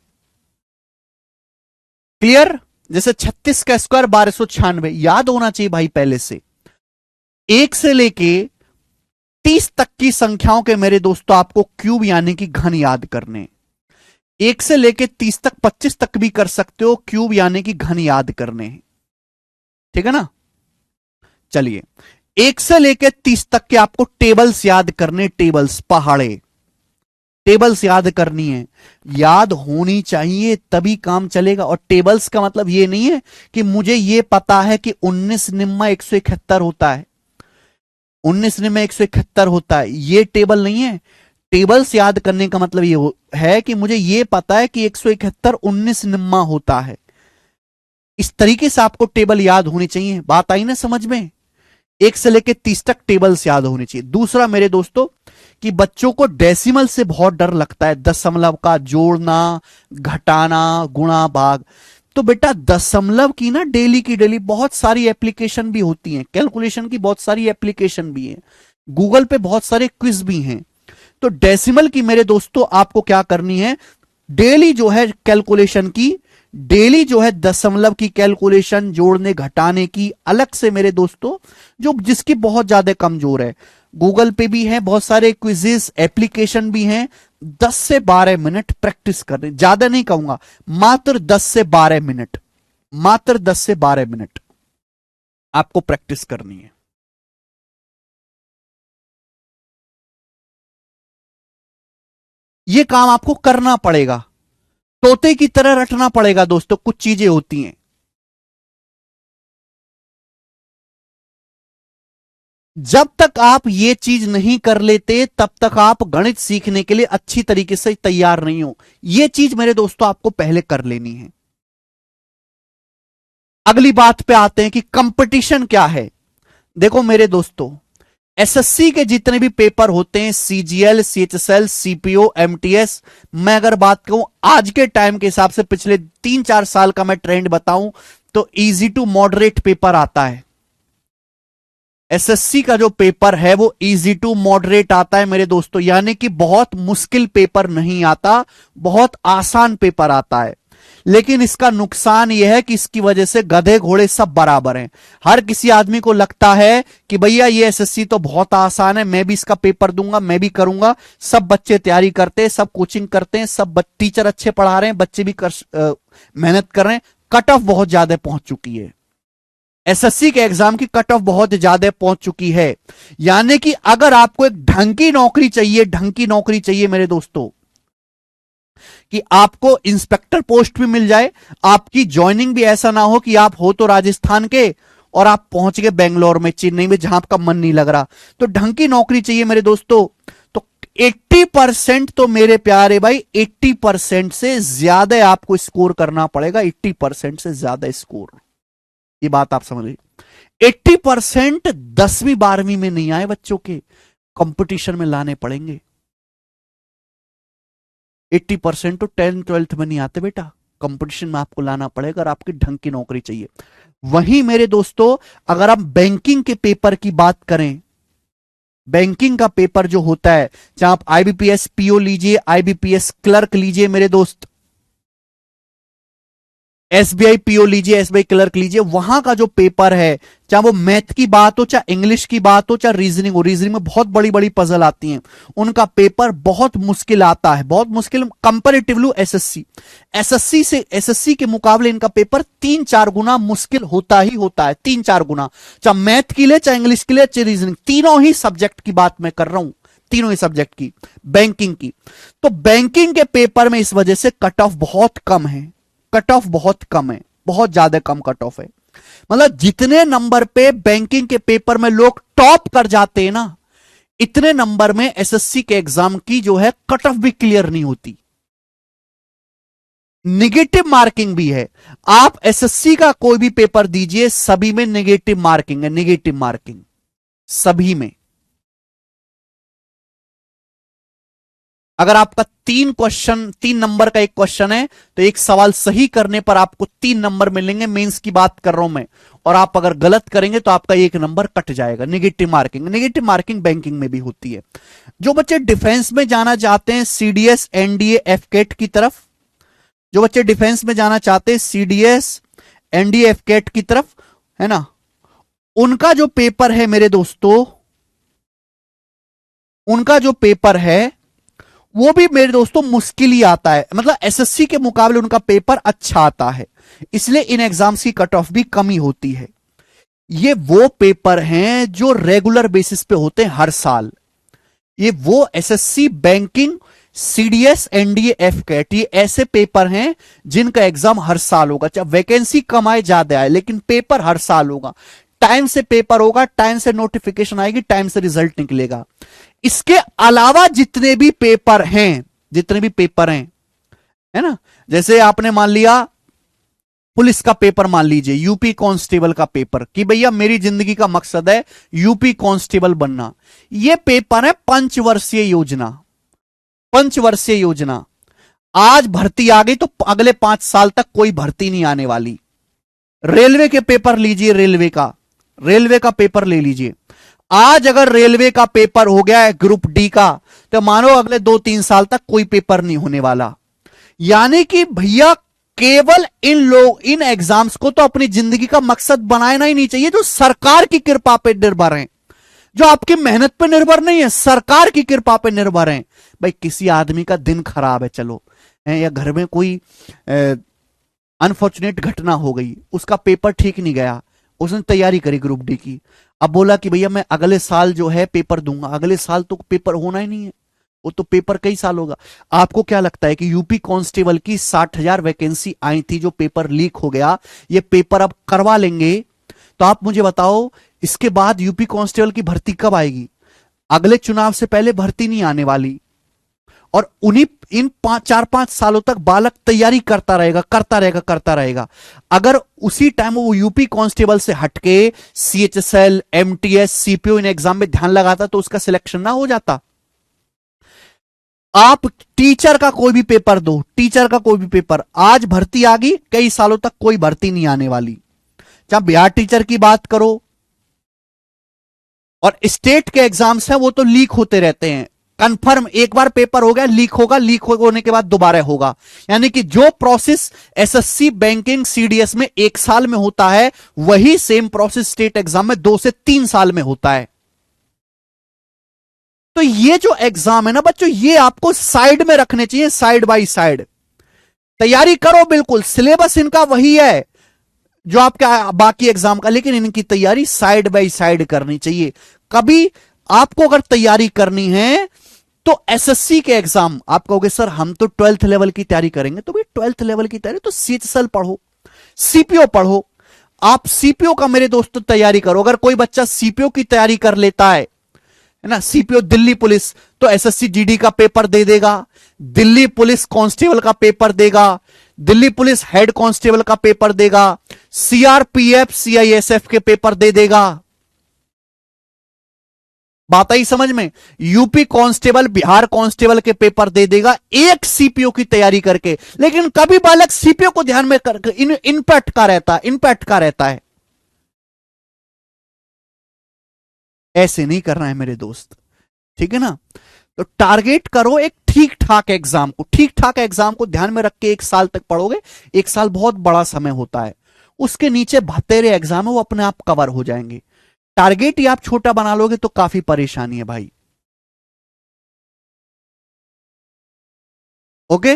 क्लियर? जैसे 36 का स्क्वायर 1296 याद होना चाहिए भाई पहले से। 1 से लेके 30 तक की संख्याओं के मेरे दोस्तों आपको क्यूब यानी कि घन याद करने। 1 से लेके 30 तक, 25 तक भी कर सकते हो, क्यूब यानी कि घन याद करने। ठीक है ना? चलिए, 1 से लेके 30 तक के आपको टेबल्स याद करने। टेबल्स, पहाड़े, टेबल्स याद करनी है। याद होनी चाहिए तभी काम चलेगा। और टेबल्स का मतलब ये नहीं है कि मुझे ये पता है कि 19 निम्मा 171 होता है, 19 निम्मा 171 होता है, ये टेबल नहीं है। टेबल्स याद करने का मतलब ये है कि मुझे ये पता है कि 171 19 निम्मा होता है। इस तरीके से आपको टेबल याद होनी चाहिए। बात आई ना समझ में? 1 से लेकर 30 तक टेबल्स याद होनी चाहिए। दूसरा मेरे दोस्तों कि बच्चों को डेसिमल से बहुत डर लगता है, दशमलव का जोड़ना, घटाना, गुणा, भाग। तो बेटा दशमलव की ना डेली की डेली बहुत सारी एप्लीकेशन भी होती हैं, कैलकुलेशन की बहुत सारी एप्लीकेशन भी हैं, गूगल पे बहुत सारे क्विज भी हैं। तो डेसिमल की मेरे दोस्तों आपको क्या करनी है, डेली जो है कैलकुलेशन की, डेली जो है दशमलव की कैलकुलेशन, जोड़ने घटाने की अलग से मेरे दोस्तों, जो जिसकी बहुत ज्यादा कमजोर है। गूगल पे भी है बहुत सारे क्विजेस, एप्लीकेशन भी हैं। 10 से 12 मिनट प्रैक्टिस करनी, ज्यादा नहीं कहूंगा, मात्र 10 से 12 मिनट, मात्र 10 से 12 मिनट आपको प्रैक्टिस करनी है। यह काम आपको करना पड़ेगा, तोते की तरह रटना पड़ेगा दोस्तों। कुछ चीजें होती हैं, जब तक आप ये चीज नहीं कर लेते तब तक आप गणित सीखने के लिए अच्छी तरीके से तैयार नहीं हो। ये चीज मेरे दोस्तों आपको पहले कर लेनी है। अगली बात पे आते हैं कि कंपटीशन क्या है। देखो मेरे दोस्तों, एसएससी के जितने भी पेपर होते हैं, सीजीएल, सीएचएसएल, सीपीओ, एमटीएस, मैं अगर बात कहूं आज के टाइम के हिसाब से पिछले 3-4 साल का मैं ट्रेंड बताऊं तो इजी टू मॉडरेट पेपर आता है। एसएससी का जो पेपर है वो इजी टू मॉडरेट आता है मेरे दोस्तों, यानी कि बहुत मुश्किल पेपर नहीं आता, बहुत आसान पेपर आता है। लेकिन इसका नुकसान यह है कि इसकी वजह से गधे घोड़े सब बराबर हैं। हर किसी आदमी को लगता है कि भैया ये एसएससी तो बहुत आसान है, मैं भी इसका पेपर दूंगा, मैं भी करूंगा। सब बच्चे तैयारी करते हैं, सब कोचिंग करते हैं, सब टीचर अच्छे पढ़ा रहे हैं, बच्चे भी मेहनत कर रहे हैं। कट ऑफ बहुत ज्यादा पहुंच चुकी है, एसएससी के एग्जाम की कट ऑफ बहुत ज्यादा पहुंच चुकी है। यानी कि अगर आपको एक ढंग की नौकरी चाहिए, ढंग की नौकरी चाहिए मेरे दोस्तों, कि आपको इंस्पेक्टर पोस्ट भी मिल जाए, आपकी ज्वाइनिंग भी ऐसा ना हो कि आप हो तो राजस्थान के और आप पहुंच गए बेंगलोर में, चेन्नई में, जहां आपका मन नहीं लग रहा। तो ढंग की नौकरी चाहिए मेरे दोस्तों। तो 80% तो मेरे प्यारे भाई 80% से ज्यादा आपको स्कोर करना पड़ेगा, 80% से ज्यादा स्कोर। ये बात आप समझ लीजिए। 80% 10वीं 12वीं में नहीं आए बच्चों के, कंपटीशन में लाने पड़ेंगे। 80% तो 10th 12th में नहीं आते बेटा, कंपटीशन में आपको लाना पड़ेगा और आपकी ढंग की नौकरी चाहिए। वहीं मेरे दोस्तों अगर हम बैंकिंग के पेपर की बात करें, बैंकिंग का पेपर जो होता है, चाहे आप आईबीपीएस पीओ लीजिए, आईबीपीएस क्लर्क लीजिए मेरे दोस्त, एसबीआई पीओ लीजिए, एसबीआई क्लर्क लीजिए, वहां का जो पेपर है, चाहे वो मैथ की बात हो, चाहे इंग्लिश की बात हो, चाहे रीजनिंग हो, रीजनिंग में बहुत बड़ी बड़ी पजल आती हैं, उनका पेपर बहुत मुश्किल आता है, बहुत मुश्किल कंपैरेटिवली एसएससी के मुकाबले इनका पेपर 3-4 गुना मुश्किल होता ही होता है, 3-4 गुना। चाहे मैथ की ले, चाहे इंग्लिश की ले, चाहे रीजनिंग, तीनों ही सब्जेक्ट की बात मैं कर रहा हूं, तीनों ही सब्जेक्ट की, बैंकिंग की। तो बैंकिंग के पेपर में इस वजह से कट ऑफ बहुत कम है, कट ऑफ बहुत कम है, बहुत ज्यादा कम कट ऑफ है। मतलब जितने नंबर पे बैंकिंग के पेपर में लोग टॉप कर जाते हैं ना, इतने नंबर में एसएससी के एग्जाम की जो है कट ऑफ भी क्लियर नहीं होती। निगेटिव मार्किंग भी है। आप एसएससी का कोई भी पेपर दीजिए, सभी में निगेटिव मार्किंग है, निगेटिव मार्किंग सभी में। अगर आपका 3 नंबर का एक क्वेश्चन है तो एक सवाल सही करने पर आपको 3 नंबर मिलेंगे, मेंस की बात कर रहा हूं मैं। और आप अगर गलत करेंगे तो आपका 1 नंबर कट जाएगा। Negative marking, negative marking banking में भी होती है। जो बच्चे डिफेंस में जाना चाहते हैं, सीडीएस, एनडीए, एफकेट की तरफ, जो बच्चे डिफेंस में जाना चाहते हैं सीडीएस, एनडीए, एफकेट की तरफ, है ना, उनका जो पेपर है मेरे दोस्तों, उनका जो पेपर है वो भी मेरे दोस्तों मुश्किल ही आता है। मतलब एसएससी के मुकाबले उनका पेपर अच्छा आता है, इसलिए इन एग्जाम्स की कट ऑफ भी कमी होती है। ये वो पेपर हैं जो रेगुलर बेसिस पे होते हैं हर साल। ये वो एसएससी, बैंकिंग, सीडीएस, एनडीए, एफकेट, ये ऐसे पेपर हैं जिनका एग्जाम हर साल होगा। चाहे वैकेंसी कम आए ज्यादा आए, लेकिन पेपर हर साल होगा। टाइम से पेपर होगा, टाइम से नोटिफिकेशन आएगी, टाइम से रिजल्ट निकलेगा। इसके अलावा जितने भी पेपर हैं, जितने भी पेपर हैं, है ना, जैसे आपने मान लिया पुलिस का पेपर, मान लीजिए यूपी कांस्टेबल का पेपर, कि भैया मेरी जिंदगी का मकसद है यूपी कांस्टेबल बनना। यह पेपर है पंचवर्षीय योजना, पंचवर्षीय योजना। आज भर्ती आ गई तो अगले 5 साल तक कोई भर्ती नहीं आने वाली। रेलवे के पेपर लीजिए, रेलवे का पेपर ले लीजिए। आज अगर रेलवे का पेपर हो गया है ग्रुप डी का, तो मानो अगले 2-3 साल तक कोई पेपर नहीं होने वाला। यानी कि भैया केवल इन एग्जाम्स को तो अपनी जिंदगी का मकसद बनाना ही नहीं चाहिए, जो सरकार की कृपा पे निर्भर हैं, जो आपकी मेहनत पे निर्भर नहीं है, सरकार की कृपा पे निर्भर हैं। भाई किसी आदमी का दिन खराब है, चलो, या घर में कोई अनफॉर्चुनेट घटना हो गई, उसका पेपर ठीक नहीं गया, उसने तैयारी करी ग्रुप डी की, अब बोला कि भैया मैं अगले साल जो है पेपर दूंगा, अगले साल तो पेपर होना ही नहीं है, वो तो पेपर कई साल होगा। आपको क्या लगता है कि यूपी कांस्टेबल की 60,000 वैकेंसी आई थी, जो पेपर लीक हो गया, ये पेपर अब करवा लेंगे, तो आप मुझे बताओ इसके बाद यूपी कांस्टेबल की भर्ती कब आएगी? अगले चुनाव से पहले भर्ती नहीं आने वाली। और इन 4-5 सालों तक बालक तैयारी करता रहेगा। अगर उसी टाइम वो यूपी कांस्टेबल से हटके CHSL, MTS, CPO in exam में ध्यान लगाता तो उसका सिलेक्शन ना हो जाता। आप टीचर का कोई भी पेपर दो, टीचर का कोई भी पेपर, आज भर्ती आ गई, कई सालों तक कोई भर्ती नहीं आने वाली। चाहे बिहार टीचर की बात करो, और स्टेट के एग्जाम्स हैं वो तो लीक होते रहते हैं। कंफर्म एक बार पेपर हो गया, लीक होगा, लीक होने के बाद दोबारा होगा। यानी कि जो प्रोसेस एसएससी, बैंकिंग, सीडीएस में 1 साल में होता है, वही सेम प्रोसेस स्टेट एग्जाम में 2 से 3 साल में होता है। तो ये जो एग्जाम है ना बच्चों, ये आपको साइड में रखने चाहिए, साइड बाय साइड तैयारी करो। बिल्कुल सिलेबस इनका वही है जो आपका बाकी एग्जाम का, लेकिन इनकी तैयारी साइड बाय साइड करनी चाहिए। कभी आपको अगर तैयारी करनी है तो एसएससी के एग्जाम, आप कहोगे सर हम तो 12th लेवल की तैयारी करेंगे, तो भाई 12th लेवल की तैयारी तो सीएचएसएल पढ़ो, सीपीओ पढ़ो। आप सीपीओ का मेरे दोस्तों तैयारी करो। अगर कोई बच्चा सीपीओ की तैयारी कर लेता है ना, सीपीओ दिल्ली पुलिस, तो एसएससी जीडी का पेपर दे देगा, दिल्ली पुलिस कांस्टेबल का पेपर देगा, दिल्ली पुलिस हेड कांस्टेबल का पेपर देगा, सीआरपीएफ, सीआईएसएफ के पेपर दे देगा। बात आई समझ में? यूपी कांस्टेबल, बिहार कांस्टेबल के पेपर दे देगा एक सीपीओ की तैयारी करके। लेकिन कभी बालक सीपीओ को ध्यान में करके इनपैक्ट का रहता है। ऐसे नहीं करना है मेरे दोस्त, ठीक है ना? तो टारगेट करो एक ठीक ठाक एग्जाम को, ठीक ठाक एग्जाम को ध्यान में रख के 1 साल तक पढ़ोगे। 1 साल बहुत बड़ा समय होता है, उसके नीचे भतेरे एग्जाम है वो अपने आप कवर हो जाएंगे। टारगेट ही आप छोटा बना लोगे तो काफी परेशानी है भाई। ओके,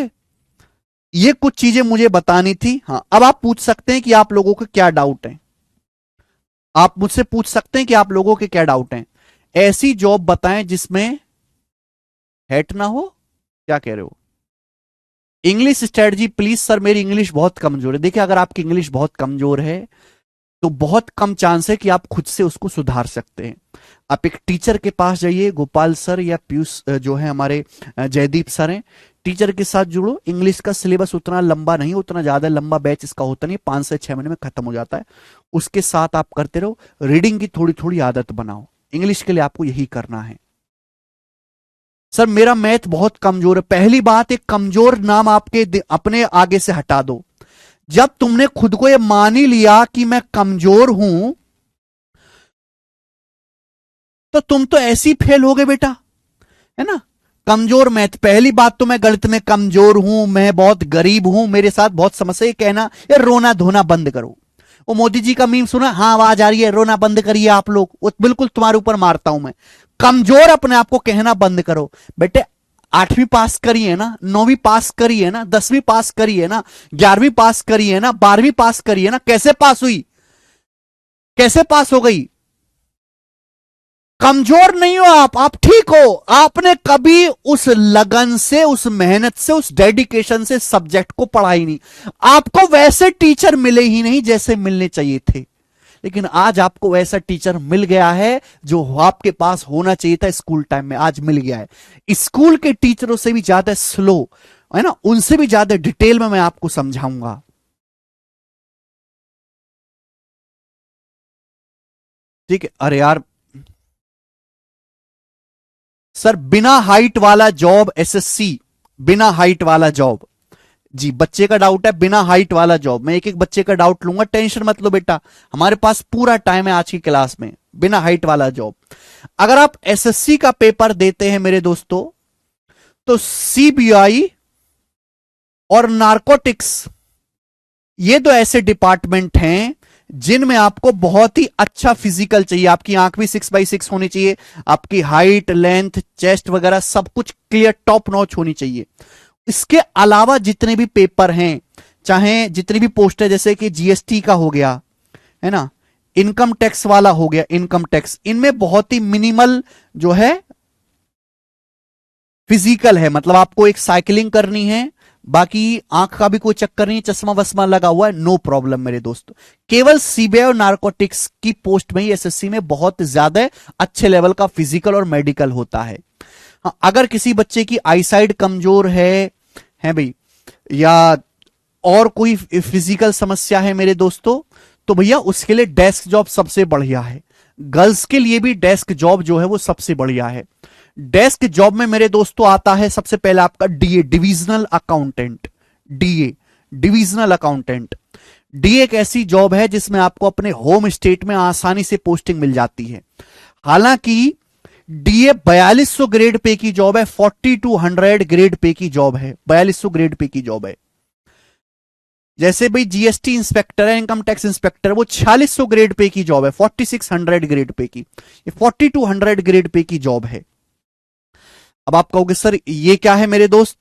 ये कुछ चीजें मुझे बतानी थी। हाँ, अब आप पूछ सकते हैं कि आप लोगों के क्या डाउट है, आप मुझसे पूछ सकते हैं कि आप लोगों के क्या डाउट हैं। ऐसी जॉब बताएं जिसमें हेट ना हो, क्या कह रहे हो? English strategy please. सर मेरी इंग्लिश बहुत कमजोर है। देखिए अगर आपकी इंग्लिश बहुत कमजोर है तो बहुत कम चांस है कि आप खुद से उसको सुधार सकते हैं। आप एक टीचर के पास जाइए, गोपाल सर या पीयूष जो है हमारे जयदीप सर हैं, टीचर के साथ जुड़ो। इंग्लिश का सिलेबस उतना लंबा नहीं, उतना ज्यादा लंबा बैच इसका होता नहीं, 5 से 6 महीने में खत्म हो जाता है। उसके साथ आप करते रहो, रीडिंग की थोड़ी थोड़ी आदत बनाओ। इंग्लिश के लिए आपको यही करना है। सर मेरा मैथ बहुत कमजोर है। पहली बात, एक कमजोर नाम आपके अपने आगे से हटा दो। जब तुमने खुद को यह मान ही लिया कि मैं कमजोर हूं, तो तुम तो ऐसे ही फेल हो गए बेटा, है ना? कमजोर मैथ, पहली बात तो मैं गणित में कमजोर हूं, मैं बहुत गरीब हूं, मेरे साथ बहुत समस्या। ये कहना यार रोना धोना बंद करो। वो मोदी जी का मीम सुना? हाँ आवाज आ रही है, रोना बंद करिए आप लोग। वो बिल्कुल तुम्हारे ऊपर मारता हूं मैं। कमजोर अपने आप को कहना बंद करो बेटे। 8वीं पास करी है ना, 9वीं पास करी है ना, 10वीं पास करी है ना, 11वीं पास करी है ना, 12वीं पास करी है ना, कैसे पास हुई, कैसे पास हो गई? कमजोर नहीं हो आप ठीक हो। आपने कभी उस लगन से, उस मेहनत से, उस डेडिकेशन से सब्जेक्ट को पढ़ा ही नहीं। आपको वैसे टीचर मिले ही नहीं जैसे मिलने चाहिए थे। लेकिन आज आपको वैसा टीचर मिल गया है जो आपके पास होना चाहिए था स्कूल टाइम में, आज मिल गया है। स्कूल के टीचरों से भी ज्यादा स्लो है ना, उनसे भी ज्यादा डिटेल में मैं आपको समझाऊंगा। ठीक है। अरे यार सर, बिना हाइट वाला जॉब एसएससी, बिना हाइट वाला जॉब। जी, बच्चे का डाउट है बिना हाइट वाला जॉब। मैं एक एक बच्चे का डाउट लूंगा, टेंशन मत लो बेटा, हमारे पास पूरा टाइम है आज की क्लास में। बिना हाइट वाला जॉब, अगर आप एसएससी का पेपर देते हैं मेरे दोस्तों, तो सीबीआई और नारकोटिक्स, ये दो ऐसे डिपार्टमेंट हैं जिनमें आपको बहुत ही अच्छा फिजिकल चाहिए। आपकी आंख भी 6x6 होनी चाहिए, आपकी हाइट लेंथ चेस्ट वगैरह सब कुछ क्लियर टॉप नॉच होनी चाहिए। इसके अलावा जितने भी पेपर हैं, चाहे जितनी भी पोस्ट है, जैसे कि जीएसटी का हो गया है ना, इनकम टैक्स वाला हो गया, इनकम टैक्स, इनमें बहुत ही मिनिमल जो है फिजिकल है। मतलब आपको एक साइकिलिंग करनी है, बाकी आंख का भी कोई चक्कर नहीं, चश्मा वस्मा लगा हुआ है, नो प्रॉब्लम मेरे दोस्तों। केवल सीबीआई और नारकोटिक्स की पोस्ट में ही एसएससी में बहुत ज्यादा अच्छे लेवल का फिजिकल और मेडिकल होता है। हाँ, अगर किसी बच्चे की आईसाइड कमजोर है भाई, या और कोई फिजिकल समस्या है मेरे दोस्तों, तो भैया उसके लिए डेस्क जॉब सबसे बढ़िया है। गर्ल्स के लिए भी डेस्क जॉब जो है वो सबसे बढ़िया है। डेस्क जॉब में मेरे दोस्तों आता है सबसे पहले आपका DA, divisional accountant. DA, divisional accountant. DA एक ऐसी जॉब है जिसमें आपको अपने होम स्टेट में आसानी से पोस्टिंग मिल जाती है। हालांकि डीए 4200 ग्रेड पे की जॉब है, 4200 ग्रेड पे की जॉब है, 4200 ग्रेड पे की जॉब है। जैसे भाई जीएसटी इंस्पेक्टर है, इनकम टैक्स इंस्पेक्टर, वो 4600 ग्रेड पे की जॉब है, 4600 ग्रेड पे की। ये 4200 ग्रेड पे की जॉब है। अब आप कहोगे सर ये क्या है मेरे दोस्त?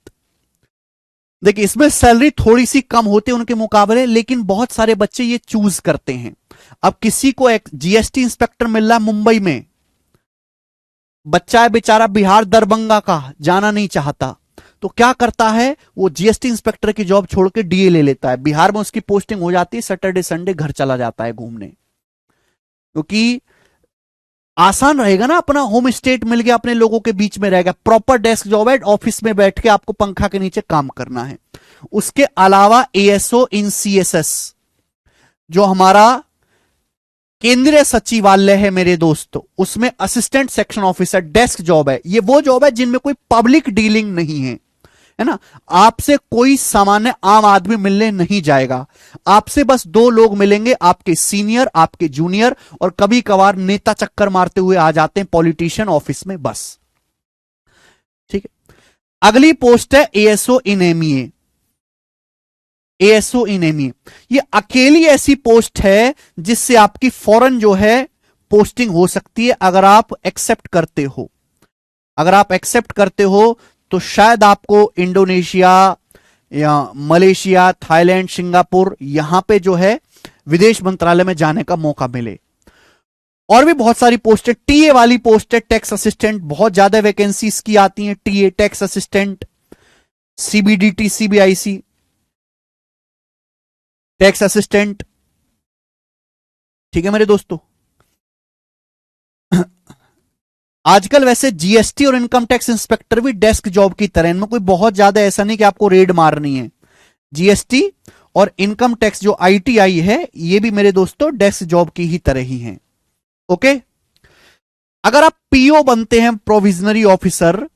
देखिए, इसमें सैलरी थोड़ी सी कम होती है उनके मुकाबले, लेकिन बहुत सारे बच्चे ये चूज करते हैं। अब किसी को एक जीएसटी इंस्पेक्टर मिल रहा है मुंबई में, बच्चा है बेचारा बिहार दरभंगा का, जाना नहीं चाहता, तो क्या करता है, वो जीएसटी इंस्पेक्टर की जॉब छोड़ के डीए ले लेता है। बिहार में उसकी पोस्टिंग हो जाती है, सैटरडे संडे घर चला जाता है घूमने, क्योंकि आसान रहेगा ना, अपना होम स्टेट मिल गया, अपने लोगों के बीच में रहेगा। प्रॉपर डेस्क जॉब है, ऑफिस में बैठ के आपको पंखा के नीचे काम करना है। उसके अलावा एएसओ इन सीएसएस, जो हमारा केंद्रीय सचिवालय है मेरे दोस्तों, उसमें assistant section officer desk job है। ये वो जॉब है जिनमें कोई पब्लिक डीलिंग नहीं है ना। आपसे कोई सामान्य आम आदमी मिलने नहीं जाएगा, आपसे बस दो लोग मिलेंगे, आपके सीनियर, आपके जूनियर, और कभी कभार नेता चक्कर मारते हुए आ जाते हैं पॉलिटिशियन ऑफिस में, बस। ठीक है। अगली पोस्ट है एएसओ इन एमईए। एएसओ इन एमईए, ये अकेली ऐसी पोस्ट है जिससे आपकी फौरन जो है पोस्टिंग हो सकती है, अगर आप एक्सेप्ट करते हो। अगर आप एक्सेप्ट करते हो तो शायद आपको इंडोनेशिया या मलेशिया, थाईलैंड, सिंगापुर, यहां पे जो है विदेश मंत्रालय में जाने का मौका मिले। और भी बहुत सारी पोस्ट है, टीए वाली पोस्ट है, टैक्स असिस्टेंट, बहुत ज्यादा वैकेंसी इसकी आती है। TA, tax assistant, CBDT, CBIC, tax assistant. ठीक है मेरे दोस्तों। आजकल वैसे जीएसटी और इनकम टैक्स इंस्पेक्टर भी डेस्क जॉब की तरह, इनमें कोई बहुत ज्यादा ऐसा नहीं कि आपको रेड मारनी है। जीएसटी और इनकम टैक्स जो आईटीआई है, ये भी मेरे दोस्तों डेस्क जॉब की ही तरह ही हैं। ओके। अगर आप पीओ बनते हैं, प्रोविजनरी ऑफिसर,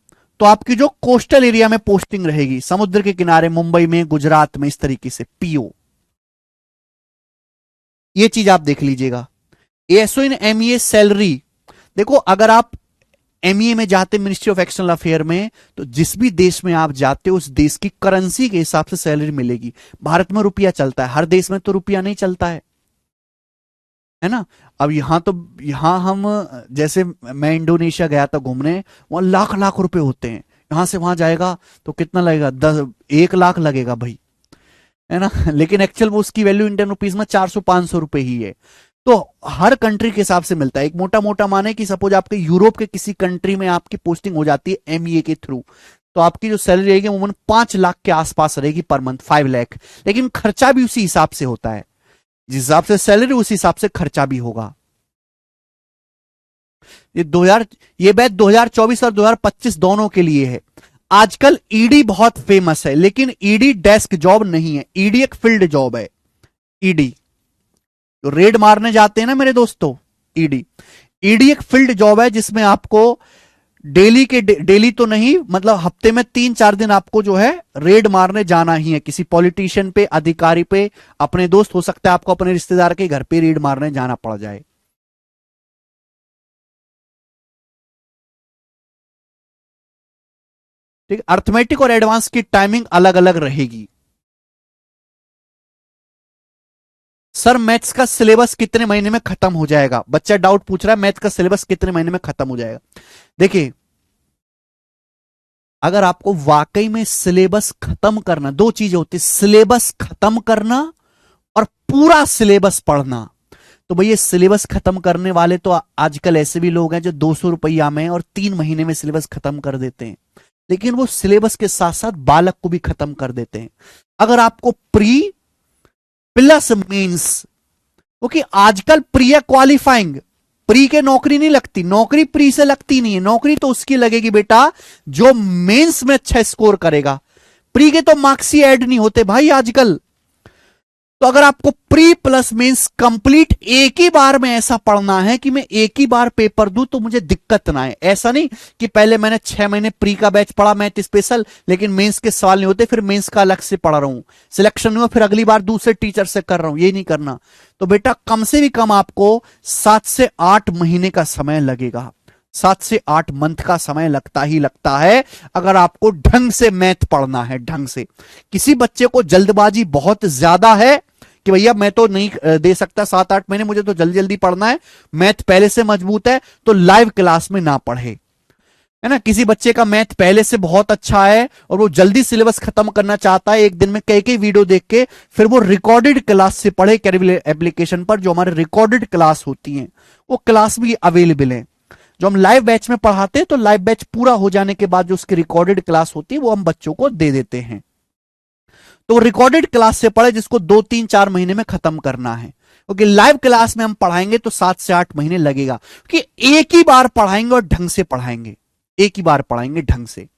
तो आपकी जो कोस्टल एरिया में पोस्टिंग रहेगी, समुद्र के किनारे, मुंबई में, गुजरात में, इस तरीके से पीओ, ये चीज आप देख लीजिएगा। एएसओ इन एमईए सैलरी, देखो अगर आप एमईए में जाते मिनिस्ट्री ऑफ एक्सटर्नल अफेयर में, तो जिस भी देश में आप जाते हो उस देश की करेंसी के हिसाब से सैलरी मिलेगी। भारत में रुपया चलता है, हर देश में तो रुपया नहीं चलता है ना। अब यहां तो, यहां हम, जैसे मैं इंडोनेशिया गया था घूमने, वहां लाख लाख रुपए होते हैं। यहां से वहां जाएगा तो कितना लगेगा, 1 लाख लगेगा भाई, है ना। लेकिन एक्चुअल में उसकी वैल्यू इंडियन रुपीज में 400-500 रुपए ही है। तो हर कंट्री के हिसाब से मिलता है। एक मोटा मोटा माने कि सपोज आपके यूरोप के किसी कंट्री में आपकी पोस्टिंग हो जाती है एमईए के थ्रू, तो आपकी जो सैलरी रहेगी वो 5 लाख के आसपास रहेगी पर मंथ, 5 लाख। लेकिन खर्चा भी उसी हिसाब से होता है। जिस हिसाब से सैलरी उस हिसाब से खर्चा भी होगा। ये बैच 2024 और 2025 दोनों के लिए है। आजकल ईडी बहुत फेमस है, लेकिन ईडी डेस्क जॉब नहीं है, ईडी एक फील्ड जॉब है। ईडी तो रेड मारने जाते हैं ना मेरे दोस्तों, ईडी एक फील्ड जॉब है जिसमें आपको डेली तो नहीं, मतलब हफ्ते में 3-4 दिन आपको जो है रेड मारने जाना ही है, किसी पॉलिटिशियन पे, अधिकारी पे, अपने दोस्त, हो सकता है आपको अपने रिश्तेदार के घर पे रेड मारने जाना पड़ जाए। ठीक है, अर्थमेटिक और एडवांस की टाइमिंग अलग अलग रहेगी। सर मैथ्स का सिलेबस कितने महीने में खत्म हो जाएगा? बच्चा डाउट पूछ रहा है, मैथ्स का सिलेबस कितने महीने में खत्म हो जाएगा? देखिए, अगर आपको वाकई में सिलेबस खत्म करना, दो चीजें होती है, सिलेबस खत्म करना और पूरा सिलेबस पढ़ना। तो भैया सिलेबस खत्म करने वाले तो आजकल ऐसे भी लोग हैं जो 200 रुपया में और 3 महीने में सिलेबस खत्म कर देते हैं, लेकिन वो सिलेबस के साथ साथ बालक को भी खत्म कर देते हैं। अगर आपको प्री प्लस मेंस, क्योंकि आजकल प्री है क्वालिफाइंग, प्री के नौकरी नहीं लगती, नौकरी प्री से लगती नहीं है, नौकरी तो उसकी लगेगी बेटा जो मेंस में अच्छा स्कोर करेगा। प्री के तो मार्क्स ही ऐड नहीं होते भाई आजकल। तो अगर आपको प्री प्लस मेंस कंप्लीट एक ही बार में ऐसा पढ़ना है कि मैं एक ही बार पेपर दूं तो मुझे दिक्कत ना आए, ऐसा नहीं कि पहले मैंने 6 महीने प्री का बैच पढ़ा मैथ स्पेशल, लेकिन मेंस के सवाल नहीं होते, फिर मेंस का अलग से पढ़ रहा हूं, सिलेक्शन नहीं हुआ, फिर अगली बार दूसरे टीचर से कर रहा हूं, ये नहीं करना। तो बेटा कम से भी कम आपको 7 से 8 महीने का समय लगेगा, 7 से 8 मंथ का समय लगता ही लगता है, अगर आपको ढंग से मैथ पढ़ना है, ढंग से। किसी बच्चे को जल्दबाजी बहुत ज्यादा है कि भैया मैं तो नहीं दे सकता 7-8 महीने, मुझे तो जल्दी जल्दी पढ़ना है, मैथ पहले से मजबूत है, तो लाइव क्लास में ना पढ़े, है ना। किसी बच्चे का मैथ पहले से बहुत अच्छा है और वो जल्दी सिलेबस खत्म करना चाहता है, एक दिन में कई कई वीडियो देख के, फिर वो रिकॉर्डेड क्लास से पढ़े, कैरियर एप्लीकेशन पर जो हमारे रिकॉर्डेड क्लास होती हैं वो क्लास भी अवेलेबल है। जो हम लाइव बैच में पढ़ाते हैं तो लाइव बैच पूरा हो जाने के बाद जो उसकी रिकॉर्डेड क्लास होती है वो हम बच्चों को दे देते हैं। तो रिकॉर्डेड क्लास से पढ़े जिसको 2-3-4 महीने में खत्म करना है, क्योंकि लाइव क्लास में हम पढ़ाएंगे तो 7 से 8 महीने लगेगा, क्योंकि एक ही बार पढ़ाएंगे और ढंग से पढ़ाएंगे, एक ही बार पढ़ाएंगे ढंग से।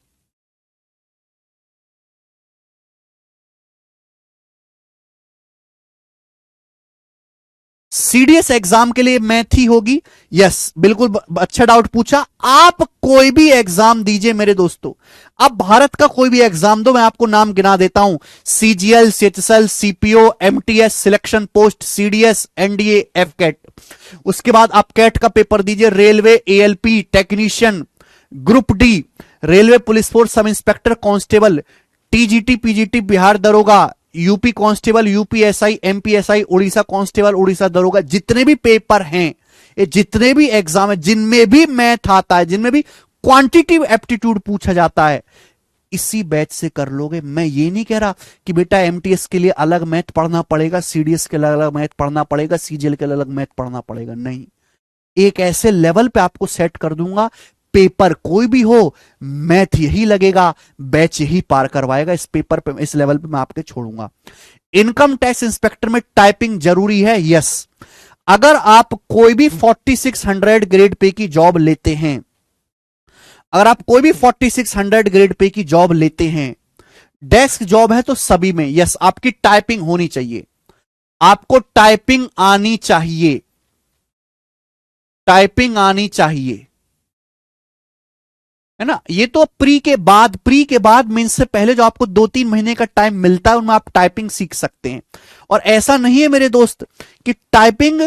सीडीएस एग्जाम के लिए मैथ ही होगी? यस बिल्कुल, अच्छा डाउट पूछा। आप कोई भी एग्जाम दीजिए मेरे दोस्तों, आप भारत का कोई भी एग्जाम दो, मैं आपको नाम गिना देता हूं, CGL, CHSL, CPO, MTS, selection post, CDS, NDA, AFCAT. उसके बाद आप कैट का पेपर दीजिए, railway, ALP, technician, group D, railway police force sub inspector constable, TGT, PGT, Bihar दरोगा, UP constable, UPSI, MPSI, Orissa constable, Orissa दरोगा, जितने भी पेपर हैं, ये जितने भी एग्जाम है, जिनमें भी मैथ आता है, जिनमें भी क्वांटिटिव एप्टीट्यूड पूछा जाता है, इसी बैच से कर लोगे। मैं ये नहीं कह रहा कि बेटा एमटीएस के लिए अलग मैथ पढ़ना पड़ेगा, सीडीएस के लिए अलग मैथ पढ़ना पड़ेगा, सीजीएल के लिए अलग मैथ पढ़ना पड़ेगा, नहीं। एक ऐसे लेवल पे आपको सेट कर दूंगा, पेपर कोई भी हो मैथ यही लगेगा, बैच यही पार करवाएगा, इस पेपर पे, इस लेवल पे मैं आपके छोड़ूंगा। इनकम टैक्स इंस्पेक्टर में टाइपिंग जरूरी है? यस। अगर आप कोई भी 4600 ग्रेड पे की जॉब लेते हैं, अगर आप कोई भी 4600 ग्रेड पे की जॉब लेते हैं, डेस्क जॉब है तो सभी में यस आपकी टाइपिंग होनी चाहिए, आपको टाइपिंग आनी चाहिए, टाइपिंग आनी चाहिए, है ना। ये तो प्री के बाद मीन्स से पहले जो आपको 2-3 महीने का टाइम मिलता है उनमें आप टाइपिंग सीख सकते हैं। और ऐसा नहीं है मेरे दोस्त कि टाइपिंग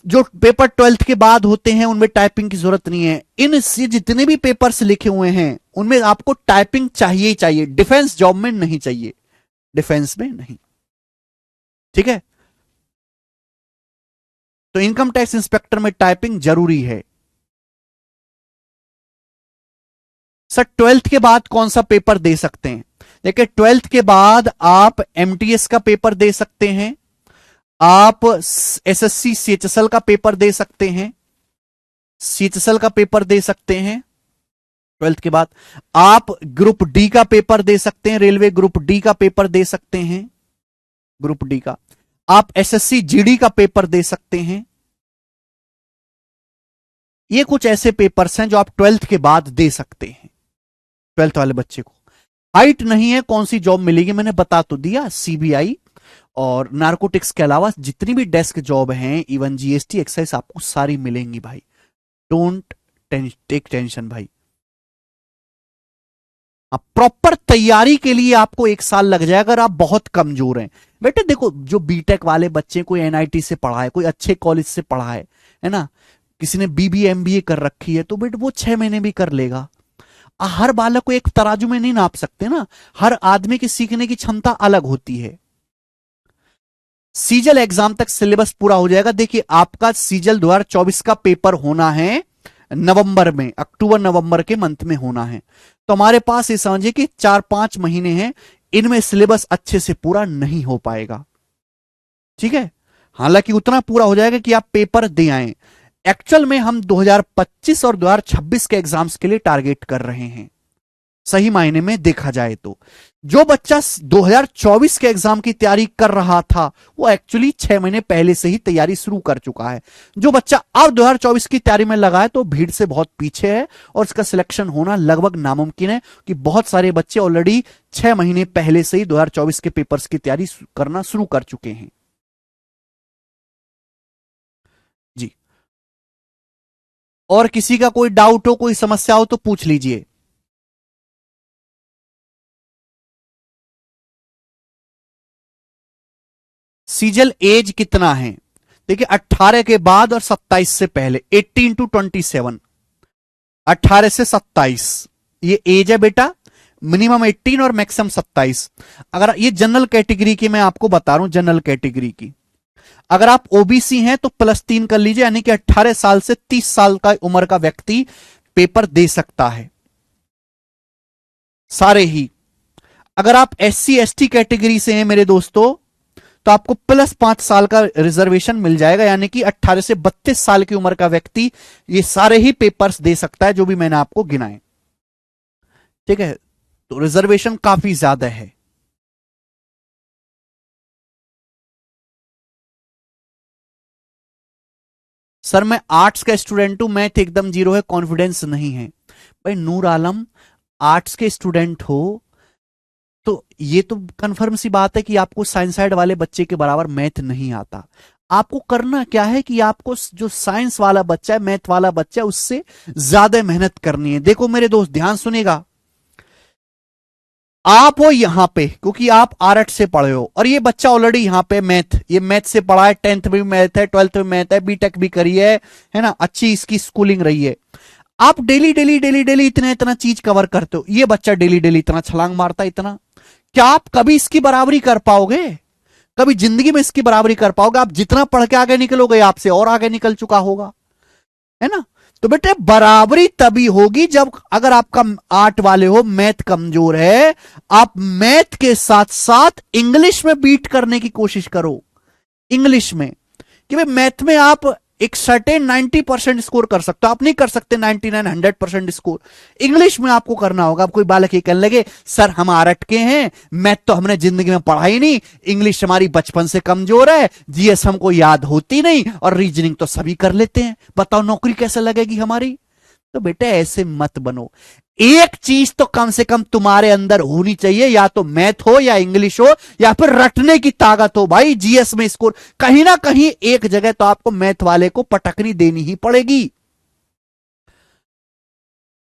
जो पेपर 12th के बाद होते हैं उनमें टाइपिंग की जरूरत नहीं है। इन जितने भी पेपर्स लिखे हुए हैं उनमें आपको टाइपिंग चाहिए ही चाहिए, डिफेंस जॉब में नहीं चाहिए, डिफेंस में नहीं, ठीक है। तो इनकम टैक्स इंस्पेक्टर में टाइपिंग जरूरी है। सर 12th के बाद कौन सा पेपर दे सकते हैं? देखिए 12th के बाद आप एमटीएस का पेपर दे सकते हैं, आप एसएससी सीएचएसएल का पेपर दे सकते हैं, सीएचएसएल का पेपर दे सकते हैं। 12th के बाद आप ग्रुप डी का पेपर दे सकते हैं, रेलवे ग्रुप डी का पेपर दे सकते हैं, ग्रुप डी का। आप एसएससी जीडी का पेपर दे सकते हैं। ये कुछ ऐसे पेपर्स हैं जो आप 12th के बाद दे सकते हैं। 12th वाले बच्चे को हाइट नहीं है, कौन सी जॉब मिलेगी मैंने बता तो दिया, सीबीआई और नारकोटिक्स के अलावा जितनी भी डेस्क जॉब हैं, इवन जीएसटी एक्साइज, आपको सारी मिलेंगी भाई। डोंट टेक टेंशन भाई। प्रॉपर तैयारी के लिए आपको 1 साल लग जाएगा अगर आप बहुत कमजोर हैं। बेटे देखो, जो बीटेक वाले बच्चे कोई एनआईटी से पढ़ा है, कोई अच्छे कॉलेज से पढ़ा है ना, किसी ने बीबीए एमबीए कर रखी है, तो बेटे वो 6 महीने भी कर लेगा। हर बालक को एक तराजू में नहीं नाप सकते ना, हर आदमी की सीखने की क्षमता अलग होती है। सीजल एग्जाम तक सिलेबस पूरा हो जाएगा। देखिए आपका सीजल 2024 का पेपर होना है नवंबर में, अक्टूबर नवंबर के मंथ में होना है। तो हमारे पास ये समझिए कि 4-5 महीने हैं, इनमें सिलेबस अच्छे से पूरा नहीं हो पाएगा। ठीक है, हालांकि उतना पूरा हो जाएगा कि आप पेपर दे आए। एक्चुअल में हम 2025 और 2026 के एग्जाम्स के लिए टारगेट कर रहे हैं, सही मायने में देखा जाए तो। जो बच्चा 2024 के एग्जाम की तैयारी कर रहा था वो एक्चुअली 6 महीने पहले से ही तैयारी शुरू कर चुका है। जो बच्चा अब 2024 की तैयारी में लगा है तो भीड़ से बहुत पीछे है और इसका सिलेक्शन होना लगभग नामुमकिन है, कि बहुत सारे बच्चे ऑलरेडी 6 महीने पहले से ही 2024 के पेपर्स की तैयारी करना शुरू कर चुके हैं। जी, और किसी का कोई डाउट हो, कोई समस्या हो तो पूछ लीजिए। सीजल एज कितना है? देखिए 18 के बाद और 27 से पहले, 18 to 27, 18 से 27 ये एज है बेटा। मिनिमम 18 और मैक्सिमम 27। अगर ये जनरल कैटेगरी की मैं आपको बता रहा हूं, जनरल कैटेगरी की अगर आप ओबीसी हैं तो +3 कर लीजिए, यानी कि 18 साल से 30 साल का उम्र का व्यक्ति पेपर दे सकता है, सारे ही। अगर आप एससी एसटी कैटेगरी से हैं मेरे दोस्तों तो आपको +5 साल का रिजर्वेशन मिल जाएगा, यानी कि 18 से 32 साल की उम्र का व्यक्ति ये सारे ही पेपर्स दे सकता है जो भी मैंने आपको गिनाए। ठीक है, तो रिजर्वेशन काफी ज्यादा है। सर मैं आर्ट्स का स्टूडेंट हूं, मैथ एकदम 0 है, कॉन्फिडेंस नहीं है। भाई नूर आलम, आर्ट्स के स्टूडेंट हो तो ये तो कंफर्म सी बात है कि आपको साइंस साइड वाले बच्चे के बराबर मैथ नहीं आता। आपको करना क्या है कि आपको जो साइंस वाला बच्चा है, मैथ वाला बच्चा है, उससे ज्यादा मेहनत करनी है। देखो मेरे दोस्त ध्यान सुनेगा, आप हो यहां पे क्योंकि आप आर्ट से पढ़े हो और ये बच्चा ऑलरेडी यहां पे मैथ, ये मैथ से पढ़ा है, 10th में भी मैथ है, 12th में मैथ है, बीटेक भी करी है ना, अच्छी इसकी स्कूलिंग रही है। आप डेली डेली डेली डेली इतना इतना चीज कवर करते हो, ये बच्चा डेली डेली इतना छलांग मारता है, इतना। क्या आप कभी इसकी बराबरी कर पाओगे? कभी जिंदगी में इसकी बराबरी कर पाओगे? आप जितना पढ़ के आगे निकलोगे आपसे और आगे निकल चुका होगा, है ना। तो बेटे बराबरी तभी होगी जब अगर आपका आर्ट वाले हो, मैथ कमजोर है, आप मैथ के साथ साथ इंग्लिश में बीट करने की कोशिश करो। इंग्लिश में कि भाई मैथ में आप एक सर्टेन 90% स्कोर कर सकते हो, आप नहीं कर सकते 99-100% स्कोर। इंग्लिश में आपको करना होगा। अब कोई बालक ये कहने लगे सर हम आर्ट के हैं, मैथ तो हमने जिंदगी में पढ़ा ही नहीं, इंग्लिश हमारी बचपन से कमजोर है, जीएस हमको याद होती नहीं और रीजनिंग तो सभी कर लेते हैं, बताओ नौकरी कैसे लगेगी हमारी। तो बेटे ऐसे मत बनो। एक चीज तो कम से कम तुम्हारे अंदर होनी चाहिए, या तो मैथ हो या इंग्लिश हो या फिर रटने की ताकत हो। भाई जीएस में स्कोर कहीं ना कहीं एक जगह तो आपको मैथ वाले को पटकनी देनी ही पड़ेगी।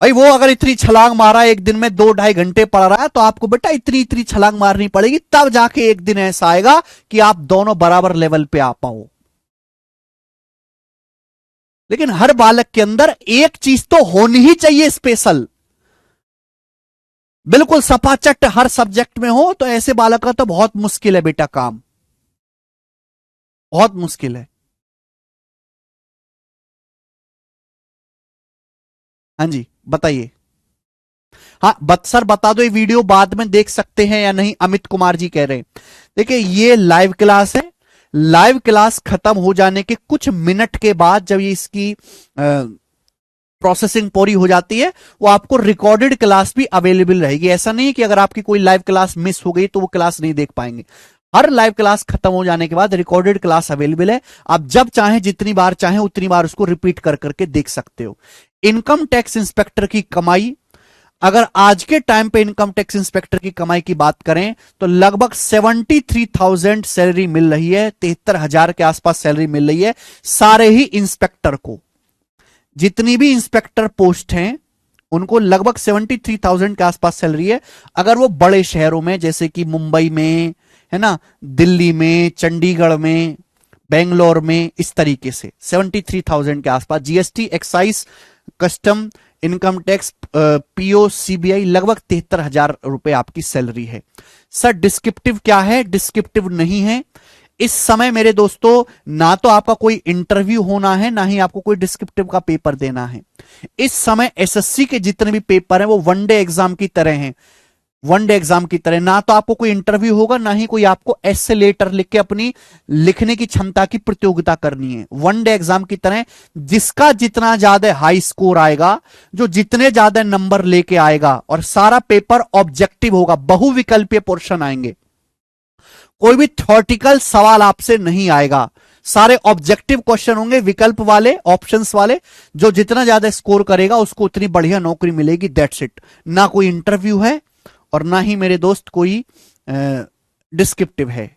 भाई वो अगर इतनी छलांग मारा एक दिन में 2-2.5 घंटे पढ़ रहा है तो आपको बेटा इतनी इतनी छलांग मारनी पड़ेगी, तब जाके एक दिन ऐसा आएगा कि आप दोनों बराबर लेवल पे आ पाओ। लेकिन हर बालक के अंदर एक चीज तो होनी ही चाहिए स्पेशल, बिल्कुल सपाचट हर सब्जेक्ट में हो, तो ऐसे बालक का तो बहुत मुश्किल है बेटा, काम बहुत मुश्किल है। हाँ जी बताइए। हाँ सर बता दो, ये वीडियो बाद में देख सकते हैं या नहीं, अमित कुमार जी कह रहे हैं। देखिए ये लाइव क्लास है, लाइव क्लास खत्म हो जाने के कुछ मिनट के बाद जब ये इसकी प्रोसेसिंग पूरी हो जाती है, वो आपको रिकॉर्डेड क्लास भी अवेलेबल रहेगी। ऐसा नहीं कि अगर आपकी कोई लाइव क्लास मिस हो गई तो वो क्लास नहीं देख पाएंगे। हर लाइव क्लास खत्म हो जाने के बाद रिकॉर्डेड क्लास अवेलेबल है, आप जब चाहें जितनी बार चाहें उतनी बार उसको रिपीट कर करके देख सकते हो। इनकम टैक्स इंस्पेक्टर की कमाई, अगर आज के टाइम पे इनकम टैक्स इंस्पेक्टर की कमाई की बात करें तो लगभग 73,000 सैलरी मिल रही है, 73,000 के आसपास सैलरी मिल रही है सारे ही इंस्पेक्टर को। जितनी भी इंस्पेक्टर पोस्ट हैं उनको लगभग 73,000 के आसपास सैलरी है। अगर वो बड़े शहरों में जैसे कि मुंबई में, है ना, दिल्ली में, चंडीगढ़ में, बेंगलोर में, इस तरीके से 73,000 के आसपास। GST, excise, custom, income tax, PO, CBI, लगभग 73,000 रुपए आपकी सैलरी है। सर डिस्क्रिप्टिव क्या है? डिस्क्रिप्टिव नहीं है इस समय मेरे दोस्तों, ना तो आपका कोई इंटरव्यू होना है ना ही आपको कोई डिस्क्रिप्टिव का पेपर देना है। इस समय एसएससी के जितने भी पेपर हैं वो वनडे एग्जाम की तरह हैं, वनडे एग्जाम की तरह। ना तो आपको कोई इंटरव्यू होगा ना ही कोई आपको ऐसे लेटर लिख के अपनी लिखने की क्षमता की प्रतियोगिता करनी है। वनडे एग्जाम की तरह जिसका जितना ज्यादा हाई स्कोर आएगा, जो जितने ज्यादा नंबर लेके आएगा, और सारा पेपर ऑब्जेक्टिव होगा, बहुविकल्पीय पोर्शन आएंगे, कोई भी थ्योरेटिकल सवाल आपसे नहीं आएगा, सारे ऑब्जेक्टिव क्वेश्चन होंगे, विकल्प वाले, ऑप्शंस वाले। जो जितना ज्यादा स्कोर करेगा उसको उतनी बढ़िया नौकरी मिलेगी, दैट्स इट। ना कोई इंटरव्यू है और ना ही मेरे दोस्त कोई डिस्क्रिप्टिव है।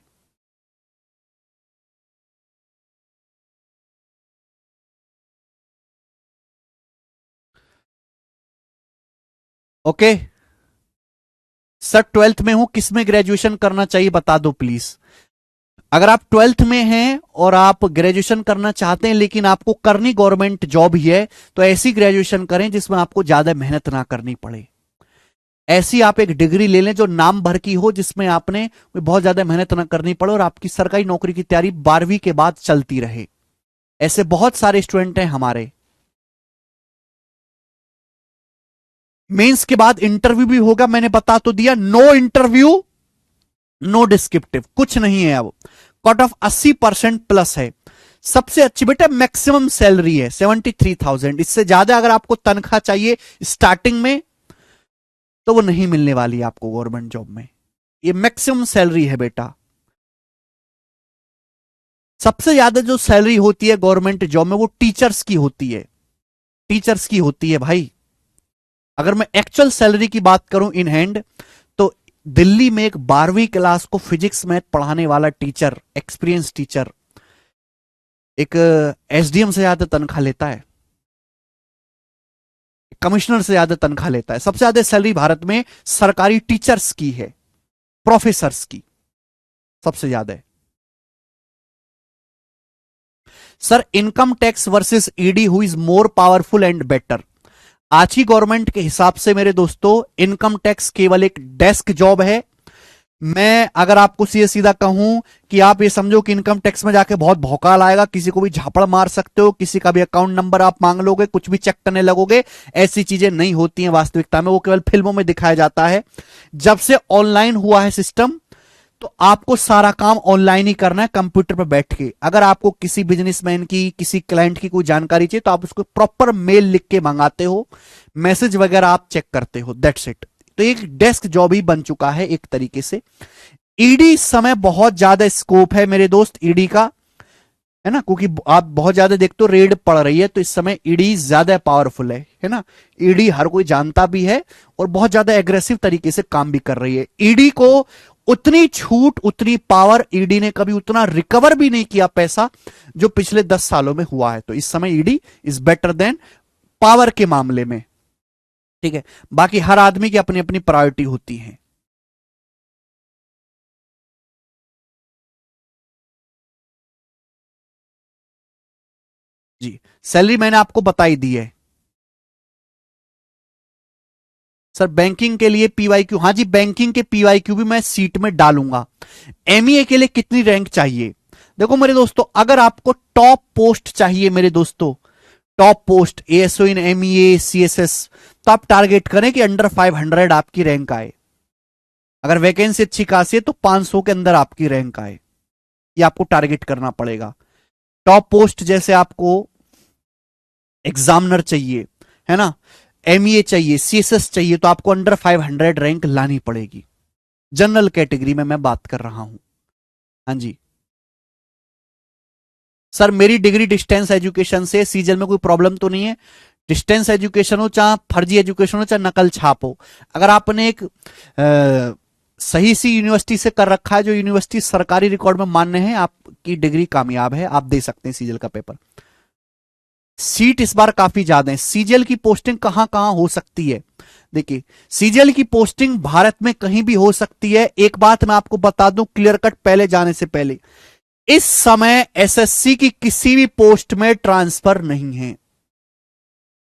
ओके सर, 12th में हूं, किस में ग्रेजुएशन करना चाहिए बता दो प्लीज। अगर आप 12th में हैं और आप ग्रेजुएशन करना चाहते हैं लेकिन आपको करनी गवर्नमेंट जॉब ही है, तो ऐसी ग्रेजुएशन करें जिसमें आपको ज्यादा मेहनत ना करनी पड़े। ऐसी आप एक डिग्री ले लें जो नाम भर की हो, जिसमें आपने बहुत ज्यादा मेहनत ना करनी पड़े और आपकी सरकारी नौकरी की तैयारी 12वीं के बाद चलती रहे। ऐसे बहुत सारे स्टूडेंट हैं हमारे। मेंस के बाद इंटरव्यू भी होगा, मैंने बता तो दिया, नो इंटरव्यू नो डिस्क्रिप्टिव, कुछ नहीं है। अब कट ऑफ 80% प्लस है। सबसे अच्छी बेटा मैक्सिमम सैलरी है 73,000। इससे ज्यादा अगर आपको तनख्वाह चाहिए स्टार्टिंग में तो वो नहीं मिलने वाली आपको गवर्नमेंट जॉब में। ये मैक्सिमम सैलरी है बेटा। सबसे ज्यादा जो सैलरी होती है गवर्नमेंट जॉब में वो टीचर्स की होती है, टीचर्स की होती है भाई। अगर मैं एक्चुअल सैलरी की बात करूं इन हैंड, तो दिल्ली में एक 12वीं क्लास को फिजिक्स मैथ पढ़ाने वाला टीचर, एक्सपीरियंस टीचर, एक एसडीएम से ज्यादा तनख्वाह लेता है, कमिश्नर से ज्यादा तनख्वाह लेता है। सबसे ज्यादा सैलरी भारत में सरकारी टीचर्स की है, प्रोफेसर्स की सबसे ज्यादा है। Sir income tax versus ED, who is more powerful and better? आज की गवर्नमेंट के हिसाब से मेरे दोस्तों इनकम टैक्स केवल एक डेस्क जॉब है। मैं अगर आपको सीधे सीधा कहूं कि आप ये समझो कि इनकम टैक्स में जाके बहुत भौकाल आएगा, किसी को भी झापड़ मार सकते हो, किसी का भी अकाउंट नंबर आप मांग लोगे, कुछ भी चेक करने लगोगे, ऐसी चीजें नहीं होती हैं वास्तविकता में, वो केवल फिल्मों में दिखाया जाता है। जब से ऑनलाइन हुआ है सिस्टम, तो आपको सारा काम ऑनलाइन ही करना है, कंप्यूटर पर बैठ के। अगर आपको किसी बिजनेसमैन की, किसी क्लाइंट की कोई जानकारी चाहिए तो आप उसको प्रॉपर मेल लिख के मंगाते हो, मैसेज वगैरह आप चेक करते हो, दैट्स इट। तो एक डेस्क जॉब ही बन चुका है एक तरीके से। ईडी इस समय बहुत ज्यादा स्कोप है मेरे दोस्त ईडी का, है ना, क्योंकि आप बहुत ज्यादा देखते हो रेड पड़ रही है, तो इस समय ईडी ज्यादा पावरफुल है ना। ईडी हर कोई जानता भी है और बहुत ज्यादा एग्रेसिव तरीके से काम भी कर रही है। ईडी को उतनी छूट, उतनी पावर, ईडी ने कभी उतना रिकवर भी नहीं किया पैसा जो पिछले 10 सालों में हुआ है। तो इस समय ED is better than power के मामले में, ठीक है। बाकी हर आदमी की अपनी अपनी प्रायोरिटी होती है। जी, सैलरी मैंने आपको बताई दी है। सर बैंकिंग के लिए पीवाईक्यू, हाँ जी, बैंकिंग के पीवाईक्यू भी मैं सीट में डालूंगा। एमईए के लिए कितनी रैंक चाहिए? देखो मेरे दोस्तों, अगर आपको टॉप पोस्ट चाहिए मेरे दोस्तों, टॉप पोस्ट एएसओ इन एमईए सीएसएस, तो आप टारगेट करें कि अंडर 500 आपकी रैंक आए। अगर वैकेंसी अच्छी खासी है तो 500 के अंदर आपकी रैंक आए, ये आपको टारगेट करना पड़ेगा। टॉप पोस्ट जैसे आपको एग्जामिनर चाहिए, है ना, एमईए चाहिए, सीएसएस चाहिए, तो आपको अंडर 500 रैंक लानी पड़ेगी। जनरल कैटेगरी में मैं बात कर रहा हूं। हाँ जी सर, मेरी डिग्री डिस्टेंस एजुकेशन से, सीजल में कोई प्रॉब्लम तो नहीं है। डिस्टेंस एजुकेशन हो चाहे फर्जी एजुकेशन हो चाहे नकल छाप हो, अगर आपने एक सही सी यूनिवर्सिटी से कर रखा है, जो यूनिवर्सिटी सरकारी रिकॉर्ड में मान्य है, आपकी डिग्री कामयाब है, आप दे सकते हैं सीजल का पेपर। सीट इस बार काफी ज्यादा है। सीजीएल की पोस्टिंग कहां कहां हो सकती है? देखिए, सीजीएल की पोस्टिंग भारत में कहीं भी हो सकती है। एक बात मैं आपको बता दूं क्लियर कट पहले जाने से पहले, इस समय एसएससी की किसी भी पोस्ट में ट्रांसफर नहीं है।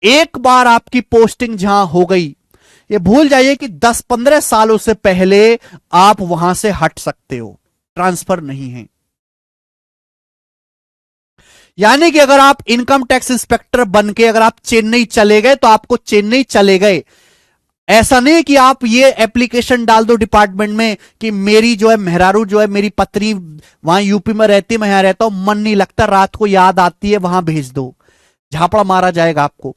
एक बार आपकी पोस्टिंग जहां हो गई, ये भूल जाइए कि 10-15 सालों से पहले आप वहां से हट सकते हो, ट्रांसफर नहीं है। यानी कि अगर आप इनकम टैक्स इंस्पेक्टर बन के अगर आप चेन्नई चले गए तो आपको चेन्नई चले गए। ऐसा नहीं कि आप ये एप्लीकेशन डाल दो डिपार्टमेंट में कि मेरी जो है मेहरारू जो है मेरी पत्नी वहां यूपी में रहती है, मैं यहां रहता हूं, मन नहीं लगता, रात को याद आती है, वहां भेज दो, झापड़ा मारा जाएगा आपको।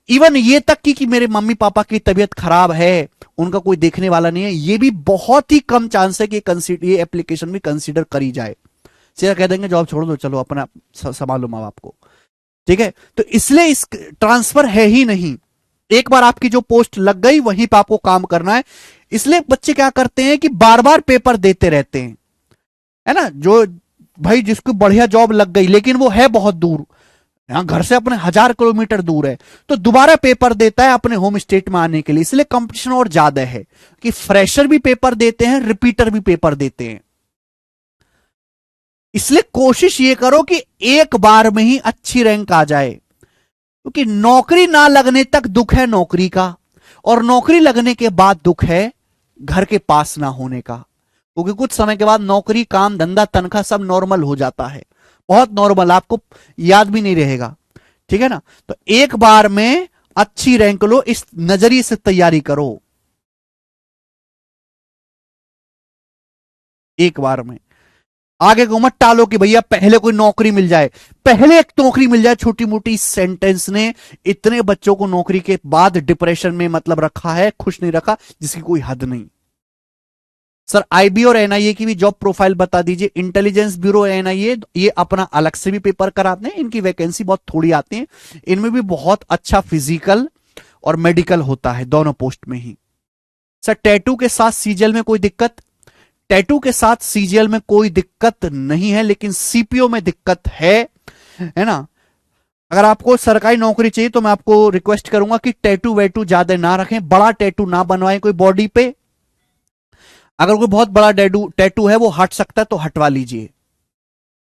इवन ये तक कि मेरे मम्मी पापा की तबीयत खराब है, उनका कोई देखने वाला नहीं है, ये भी बहुत ही कम चांस है कि ये एप्लीकेशन भी कंसीडर करी जाए। सीधा कह देंगे जॉब छोड़ दो, चलो अपना संभालो माँ बाप को, ठीक है। तो इसलिए इस ट्रांसफर है ही नहीं। एक बार आपकी जो पोस्ट लग गई वहीं पर आपको काम करना है। इसलिए बच्चे क्या करते हैं कि बार बार पेपर देते रहते हैं, है ना। जो भाई जिसको बढ़िया जॉब लग गई लेकिन वो है बहुत दूर, यहां घर से अपने 1000 किलोमीटर दूर है, तो दोबारा पेपर देता है अपने होम स्टेट में आने के लिए। इसलिए कंपटीशन और ज्यादा है कि फ्रेशर भी पेपर देते हैं, रिपीटर भी पेपर देते हैं। इसलिए कोशिश ये करो कि एक बार में ही अच्छी रैंक आ जाए, क्योंकि नौकरी ना लगने तक दुख है नौकरी का, और नौकरी लगने के बाद दुख है घर के पास ना होने का। क्योंकि कुछ समय के बाद नौकरी, काम, धंधा, तनख्वाह सब नॉर्मल हो जाता है, बहुत नॉर्मल, आपको याद भी नहीं रहेगा, ठीक है ना। तो एक बार में अच्छी रैंक लो, इस नजरिए से तैयारी करो एक बार में। आगे को मत टालो कि भैया पहले कोई नौकरी मिल जाए, पहले एक नौकरी मिल जाए। छोटी मोटी सेंटेंस ने इतने बच्चों को नौकरी के बाद डिप्रेशन में मतलब रखा है, खुश नहीं रखा, जिसकी कोई हद नहीं। सर आईबी और एनआईए की भी जॉब प्रोफाइल बता दीजिए। इंटेलिजेंस ब्यूरो, एनआईए, ये अपना अलग से भी पेपर कराते हैं, इनकी वैकेंसी बहुत थोड़ी आती है, इनमें भी बहुत अच्छा फिजिकल और मेडिकल होता है, दोनों पोस्ट में ही। सर टैटू के साथ सीजीएल में कोई दिक्कत? टैटू के साथ सीजीएल में कोई दिक्कत नहीं है, लेकिन सीपीओ में दिक्कत है ना। अगर आपको सरकारी नौकरी चाहिए तो मैं आपको रिक्वेस्ट करूंगा कि टैटू वैटू ज्यादा ना रखें, बड़ा टैटू ना बनवाएं कोई बॉडी पे। अगर कोई बहुत बड़ा टैटू है वो हट सकता है तो हटवा लीजिए,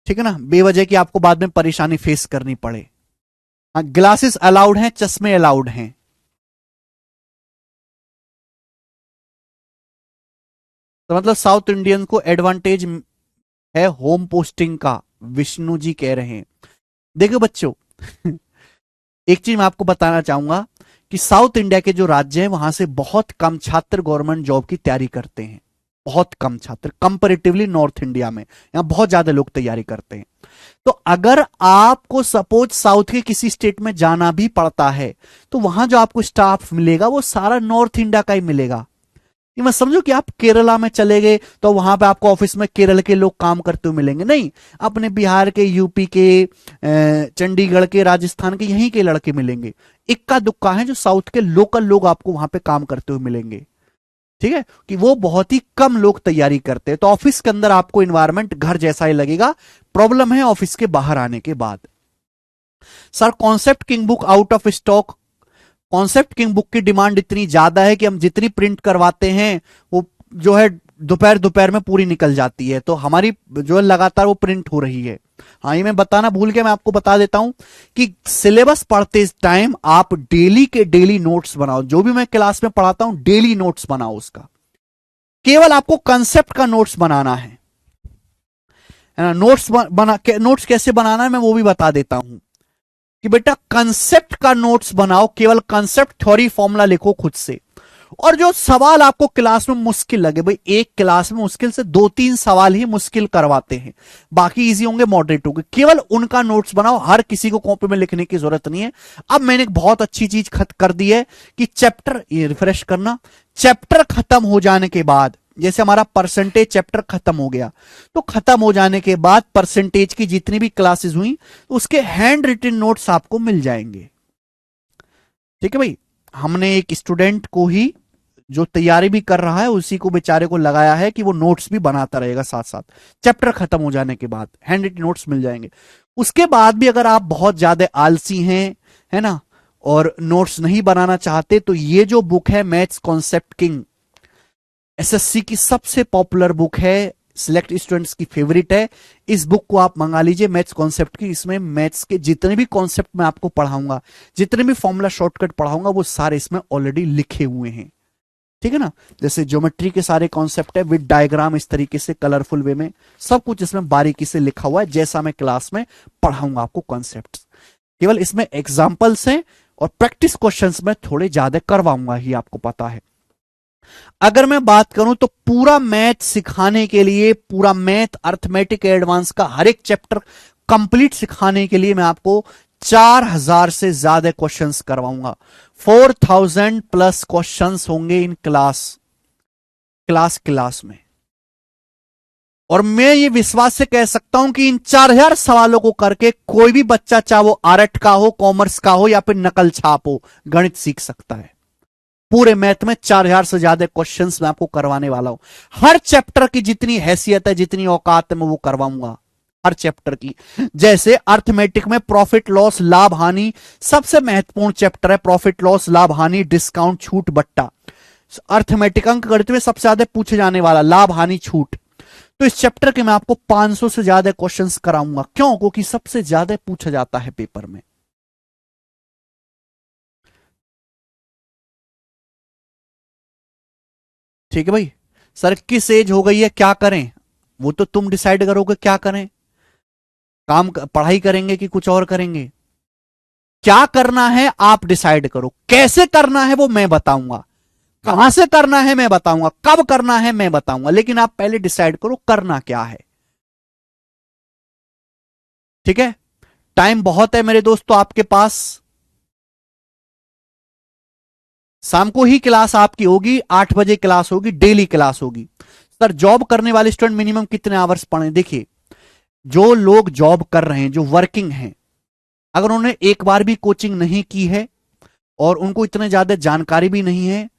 ठीक है ना, बेवजह कि आपको बाद में परेशानी फेस करनी पड़े। हाँ, ग्लासेस अलाउड हैं, चश्मे अलाउड हैं। तो मतलब साउथ इंडियन को एडवांटेज है होम पोस्टिंग का, विष्णु जी कह रहे हैं। देखो बच्चों एक चीज मैं आपको बताना चाहूंगा कि साउथ इंडिया के जो राज्य हैं वहां से बहुत कम छात्र गवर्नमेंट जॉब की तैयारी करते हैं, बहुत कम छात्र कंपैरेटिवली नॉर्थ इंडिया में, यहां बहुत ज्यादा लोग तैयारी करते हैं। तो अगर आपको सपोज साउथ के किसी स्टेट में जाना भी पड़ता है तो वहां जो आपको स्टाफ मिलेगा वो सारा नॉर्थ इंडिया का ही मिलेगा। ये मत समझो कि आप केरला में चले गए तो वहां पे आपको ऑफिस में केरल के लोग काम करते हुए मिलेंगे, नहीं, अपने बिहार के, यूपी के, चंडीगढ़ के, राजस्थान के, यहीं के लड़के मिलेंगे। इक्का दुक्का है जो साउथ के लोकल लोग आपको वहां पे काम करते हुए मिलेंगे, ठीक है, कि वो बहुत ही कम लोग तैयारी करते हैं। तो ऑफिस के अंदर आपको इन्वायरमेंट घर जैसा ही लगेगा, प्रॉब्लम है ऑफिस के बाहर आने के बाद। Sir concept king book out of stock. Concept king book की डिमांड इतनी ज्यादा है कि हम जितनी प्रिंट करवाते हैं वो जो है दोपहर दोपहर में पूरी निकल जाती है, तो हमारी जो है लगातार वो प्रिंट हो रही है। हाँ, ये मैं बताना भूल गया, मैं आपको बता देता हूं कि सिलेबस पढ़ते टाइम आप डेली के डेली नोट्स बनाओ। जो भी मैं क्लास में पढ़ाता हूं डेली नोट्स बनाओ, उसका केवल आपको कंसेप्ट का नोट्स बनाना है ना। नोट्स कैसे बनाना है मैं वो भी बता देता हूं कि बेटा कंसेप्ट का नोट्स बनाओ, केवल कंसेप्ट थ्योरी फॉर्मूला लिखो खुद से। और जो सवाल आपको क्लास में मुश्किल लगे, भाई एक क्लास में मुश्किल से 2-3 सवाल ही मुश्किल करवाते हैं, बाकी इजी होंगे, मॉडरेट होंगे, केवल उनका नोट्स बनाओ। हर किसी को कॉपी में लिखने की जरूरत नहीं है। अब मैंने एक बहुत अच्छी चीज कर दी है कि चैप्टर, ये रिफ्रेश करना, चैप्टर खत्म हो जाने के बाद जैसे हमारा परसेंटेज चैप्टर खत्म हो गया, तो खत्म हो जाने के बाद परसेंटेज की जितनी भी क्लासेस हुई उसके हैंड रिटन नोट्स आपको मिल जाएंगे। ठीक है भाई, हमने एक स्टूडेंट को ही जो तैयारी भी कर रहा है उसी को बेचारे को लगाया है कि वो नोट्स भी बनाता रहेगा साथ साथ, चैप्टर खत्म हो जाने के बाद हैंड रिटन नोट्स मिल जाएंगे। उसके बाद भी अगर आप बहुत ज्यादा आलसी हैं, है ना, और नोट्स नहीं बनाना चाहते, तो ये जो बुक है मैथ्स कॉन्सेप्ट किंग, एसएससी की सबसे पॉपुलर बुक है, सिलेक्ट स्टूडेंट्स की फेवरेट है। इस बुक को आप मंगा लीजिए, मैथ्स कॉन्सेप्ट की। इसमें मैथ्स के जितने भी कॉन्सेप्ट मैं आपको पढ़ाऊंगा, जितने भी फॉर्मूला शॉर्टकट पढ़ाऊंगा, वो सारे इसमें ऑलरेडी लिखे हुए हैं। ठीक है ना, जैसे ज्योमेट्री के सारे कॉन्सेप्ट है विद डायग्राम, इस तरीके से कलरफुल वे में सब कुछ इसमें बारीकी से लिखा हुआ है, जैसा मैं क्लास में पढ़ाऊंगा आपको कॉन्सेप्ट। केवल इसमें एग्जाम्पल्स हैं और प्रैक्टिस क्वेश्चंस में थोड़े ज्यादा करवाऊंगा ही, आपको पता है। अगर मैं बात करूं तो पूरा मैथ सिखाने के लिए, पूरा मैथ अर्थमेटिक एडवांस का हर एक चैप्टर कंप्लीट सिखाने के लिए मैं आपको 4000 से ज्यादा क्वेश्चंस करवाऊंगा। 4000 प्लस क्वेश्चंस होंगे इन क्लास में। और मैं ये विश्वास से कह सकता हूं कि इन 4000 सवालों को करके कोई भी बच्चा, चाहे वो आर्ट का हो, कॉमर्स का हो या फिर नकल छाप हो, गणित सीख सकता है। पूरे मैथ में 4000 से ज्यादा क्वेश्चंस मैं आपको करवाने वाला हूं। हर चैप्टर की जितनी हैसियत है, जितनी औकात है, मैं वो करवाऊंगा हर चैप्टर की। जैसे अर्थमेटिक में प्रॉफिट लॉस लाभ हानि सबसे महत्वपूर्ण चैप्टर है, प्रॉफिट लॉस लाभ हानि डिस्काउंट छूट बट्टा। अर्थमेटिक अंक गणित में सबसे ज्यादा पूछे जाने वाला लाभ हानि छूट, तो इस चैप्टर के मैं आपको 500 से ज्यादा क्वेश्चंस कराऊंगा। क्यों? क्योंकि सबसे ज्यादा पूछा जाता है पेपर में। ठीक है भाई। सर किस एज हो गई है, क्या करें? वो तो तुम डिसाइड करोगे क्या करें, पढ़ाई करेंगे कि कुछ और करेंगे। क्या करना है आप डिसाइड करो, कैसे करना है वो मैं बताऊंगा, कहां से करना है मैं बताऊंगा, कब करना है मैं बताऊंगा, लेकिन आप पहले डिसाइड करो करना क्या है। ठीक है, टाइम बहुत है मेरे दोस्तों आपके पास। शाम को ही क्लास आपकी होगी, 8 बजे क्लास होगी, डेली क्लास होगी। सर जॉब करने वाले स्टूडेंट मिनिमम कितने आवर्स पढ़े? देखिए, जो लोग जॉब कर रहे हैं, जो वर्किंग हैं, अगर उन्होंने एक बार भी कोचिंग नहीं की है और उनको इतने ज्यादा जानकारी भी नहीं है,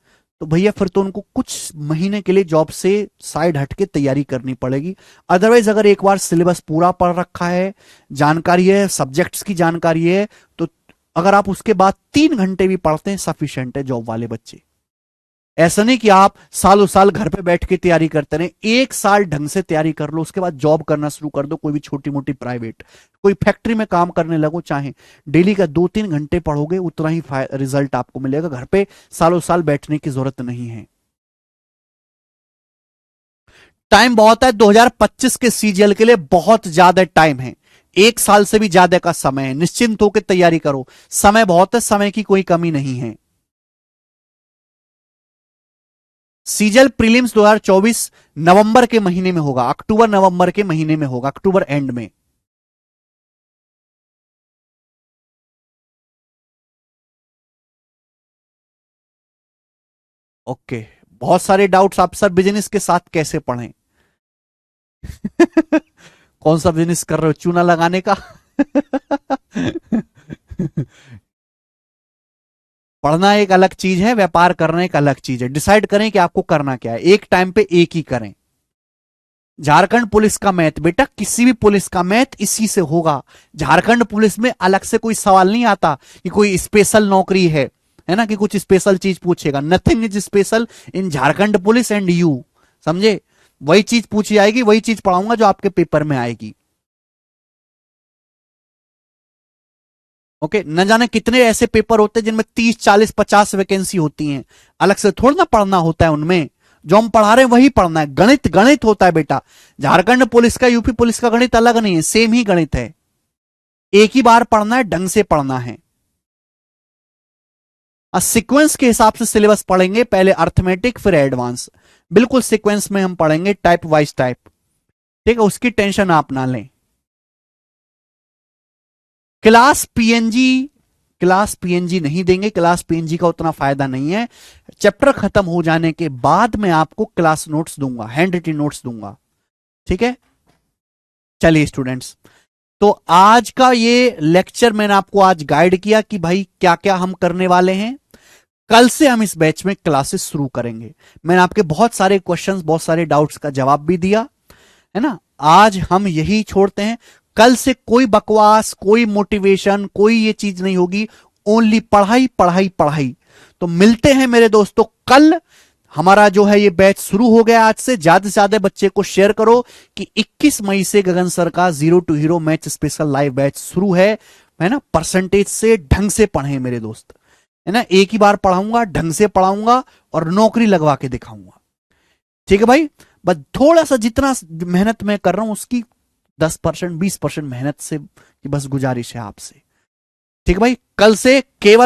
तो भैया फिर तो उनको कुछ महीने के लिए जॉब से साइड हट के तैयारी करनी पड़ेगी। अदरवाइज अगर एक बार सिलेबस पूरा पढ़ रखा है, जानकारी है, सब्जेक्ट्स की जानकारी है, तो अगर आप उसके बाद 3 घंटे भी पढ़ते हैं सफिशिएंट है जॉब वाले बच्चे। ऐसा नहीं कि आप सालों साल घर पे बैठ के तैयारी करते रहे, 1 साल ढंग से तैयारी कर लो, उसके बाद जॉब करना शुरू कर दो, कोई भी छोटी मोटी प्राइवेट, कोई फैक्ट्री में काम करने लगो, चाहे डेली का 2-3 घंटे पढ़ोगे, उतना ही रिजल्ट आपको मिलेगा। घर पे सालों साल बैठने की जरूरत नहीं है। टाइम बहुत है, 2025 के सीजीएल के लिए बहुत ज्यादा टाइम है, 1 साल से भी ज्यादा का समय है। निश्चिंत होकर तैयारी करो, समय बहुत है, समय की कोई कमी नहीं है। सीजल प्रीलिम्स 2024 नवंबर के महीने में होगा, अक्टूबर नवंबर के महीने में होगा, अक्टूबर एंड में। ओके, बहुत सारे डाउट्स आप सर बिजनेस के साथ कैसे पढ़ें? कौन सा बिजनेस कर रहे हो, चूना लगाने का? पढ़ना एक अलग चीज है, व्यापार करना एक अलग चीज है। डिसाइड करें कि आपको करना क्या है, एक टाइम पे एक ही करें। झारखंड पुलिस का मैथ, बेटा किसी भी पुलिस का मैथ इसी से होगा। झारखंड पुलिस में अलग से कोई सवाल नहीं आता कि कोई स्पेशल नौकरी है ना, कि कुछ स्पेशल चीज पूछेगा। Nothing is special in Jharkhand police and you, समझे? वही चीज पूछी जाएगी, वही चीज पढ़ाऊंगा जो आपके पेपर में आएगी। ओके, न जाने कितने ऐसे पेपर होते हैं जिनमें 30, 40, 50 वैकेंसी होती हैं, अलग से थोड़ा ना पढ़ना होता है उनमें। जो हम पढ़ा रहे हैं वही पढ़ना है, गणित गणित होता है बेटा। झारखंड पुलिस का, यूपी पुलिस का गणित अलग नहीं है, सेम ही गणित है। एक ही बार पढ़ना है, ढंग से पढ़ना है। सीक्वेंस के हिसाब से सिलेबस पढ़ेंगे, पहले अर्थमेटिक फिर एडवांस, बिल्कुल सीक्वेंस में हम पढ़ेंगे, टाइप वाइज टाइप। ठीक है, उसकी टेंशन आप ना लें। क्लास पीएनजी क्लास पीएनजी नहीं देंगे, क्लास पीएनजी का उतना फायदा नहीं है। चैप्टर खत्म हो जाने के बाद मैं आपको क्लास नोट्स दूंगा, हैंड रिटन नोट्स दूंगा, ठीक है। चलिए स्टूडेंट्स, तो आज का ये लेक्चर मैंने आपको आज गाइड किया कि भाई क्या क्या हम करने वाले हैं। कल से हम इस बैच में क्लासेस शुरू करेंगे। मैंने आपके बहुत सारे क्वेश्चंस, बहुत सारे डाउट्स का जवाब भी दिया है ना। आज हम यही छोड़ते हैं। कल से कोई बकवास, कोई मोटिवेशन, कोई ये चीज नहीं होगी। ओनली पढ़ाई पढ़ाई पढ़ाई। तो मिलते हैं मेरे दोस्तों कल। हमारा जो है ये बैच शुरू हो गया आज से। ज्यादा से ज्यादा बच्चे को शेयर करो कि 21 मई से गगन सर का zero to hero math special live batch शुरू है ना। परसेंटेज से ढंग से पढ़े मेरे दोस्त, है ना। एक ही बार पढ़ाऊंगा, ढंग से पढ़ाऊंगा और नौकरी लगवा के दिखाऊंगा, ठीक है भाई। बस थोड़ा सा जितना मेहनत मैं कर रहा हूं उसकी 10% 20% मेहनत से की बस गुजारिश है आपसे, ठीक है भाई। कल से केवल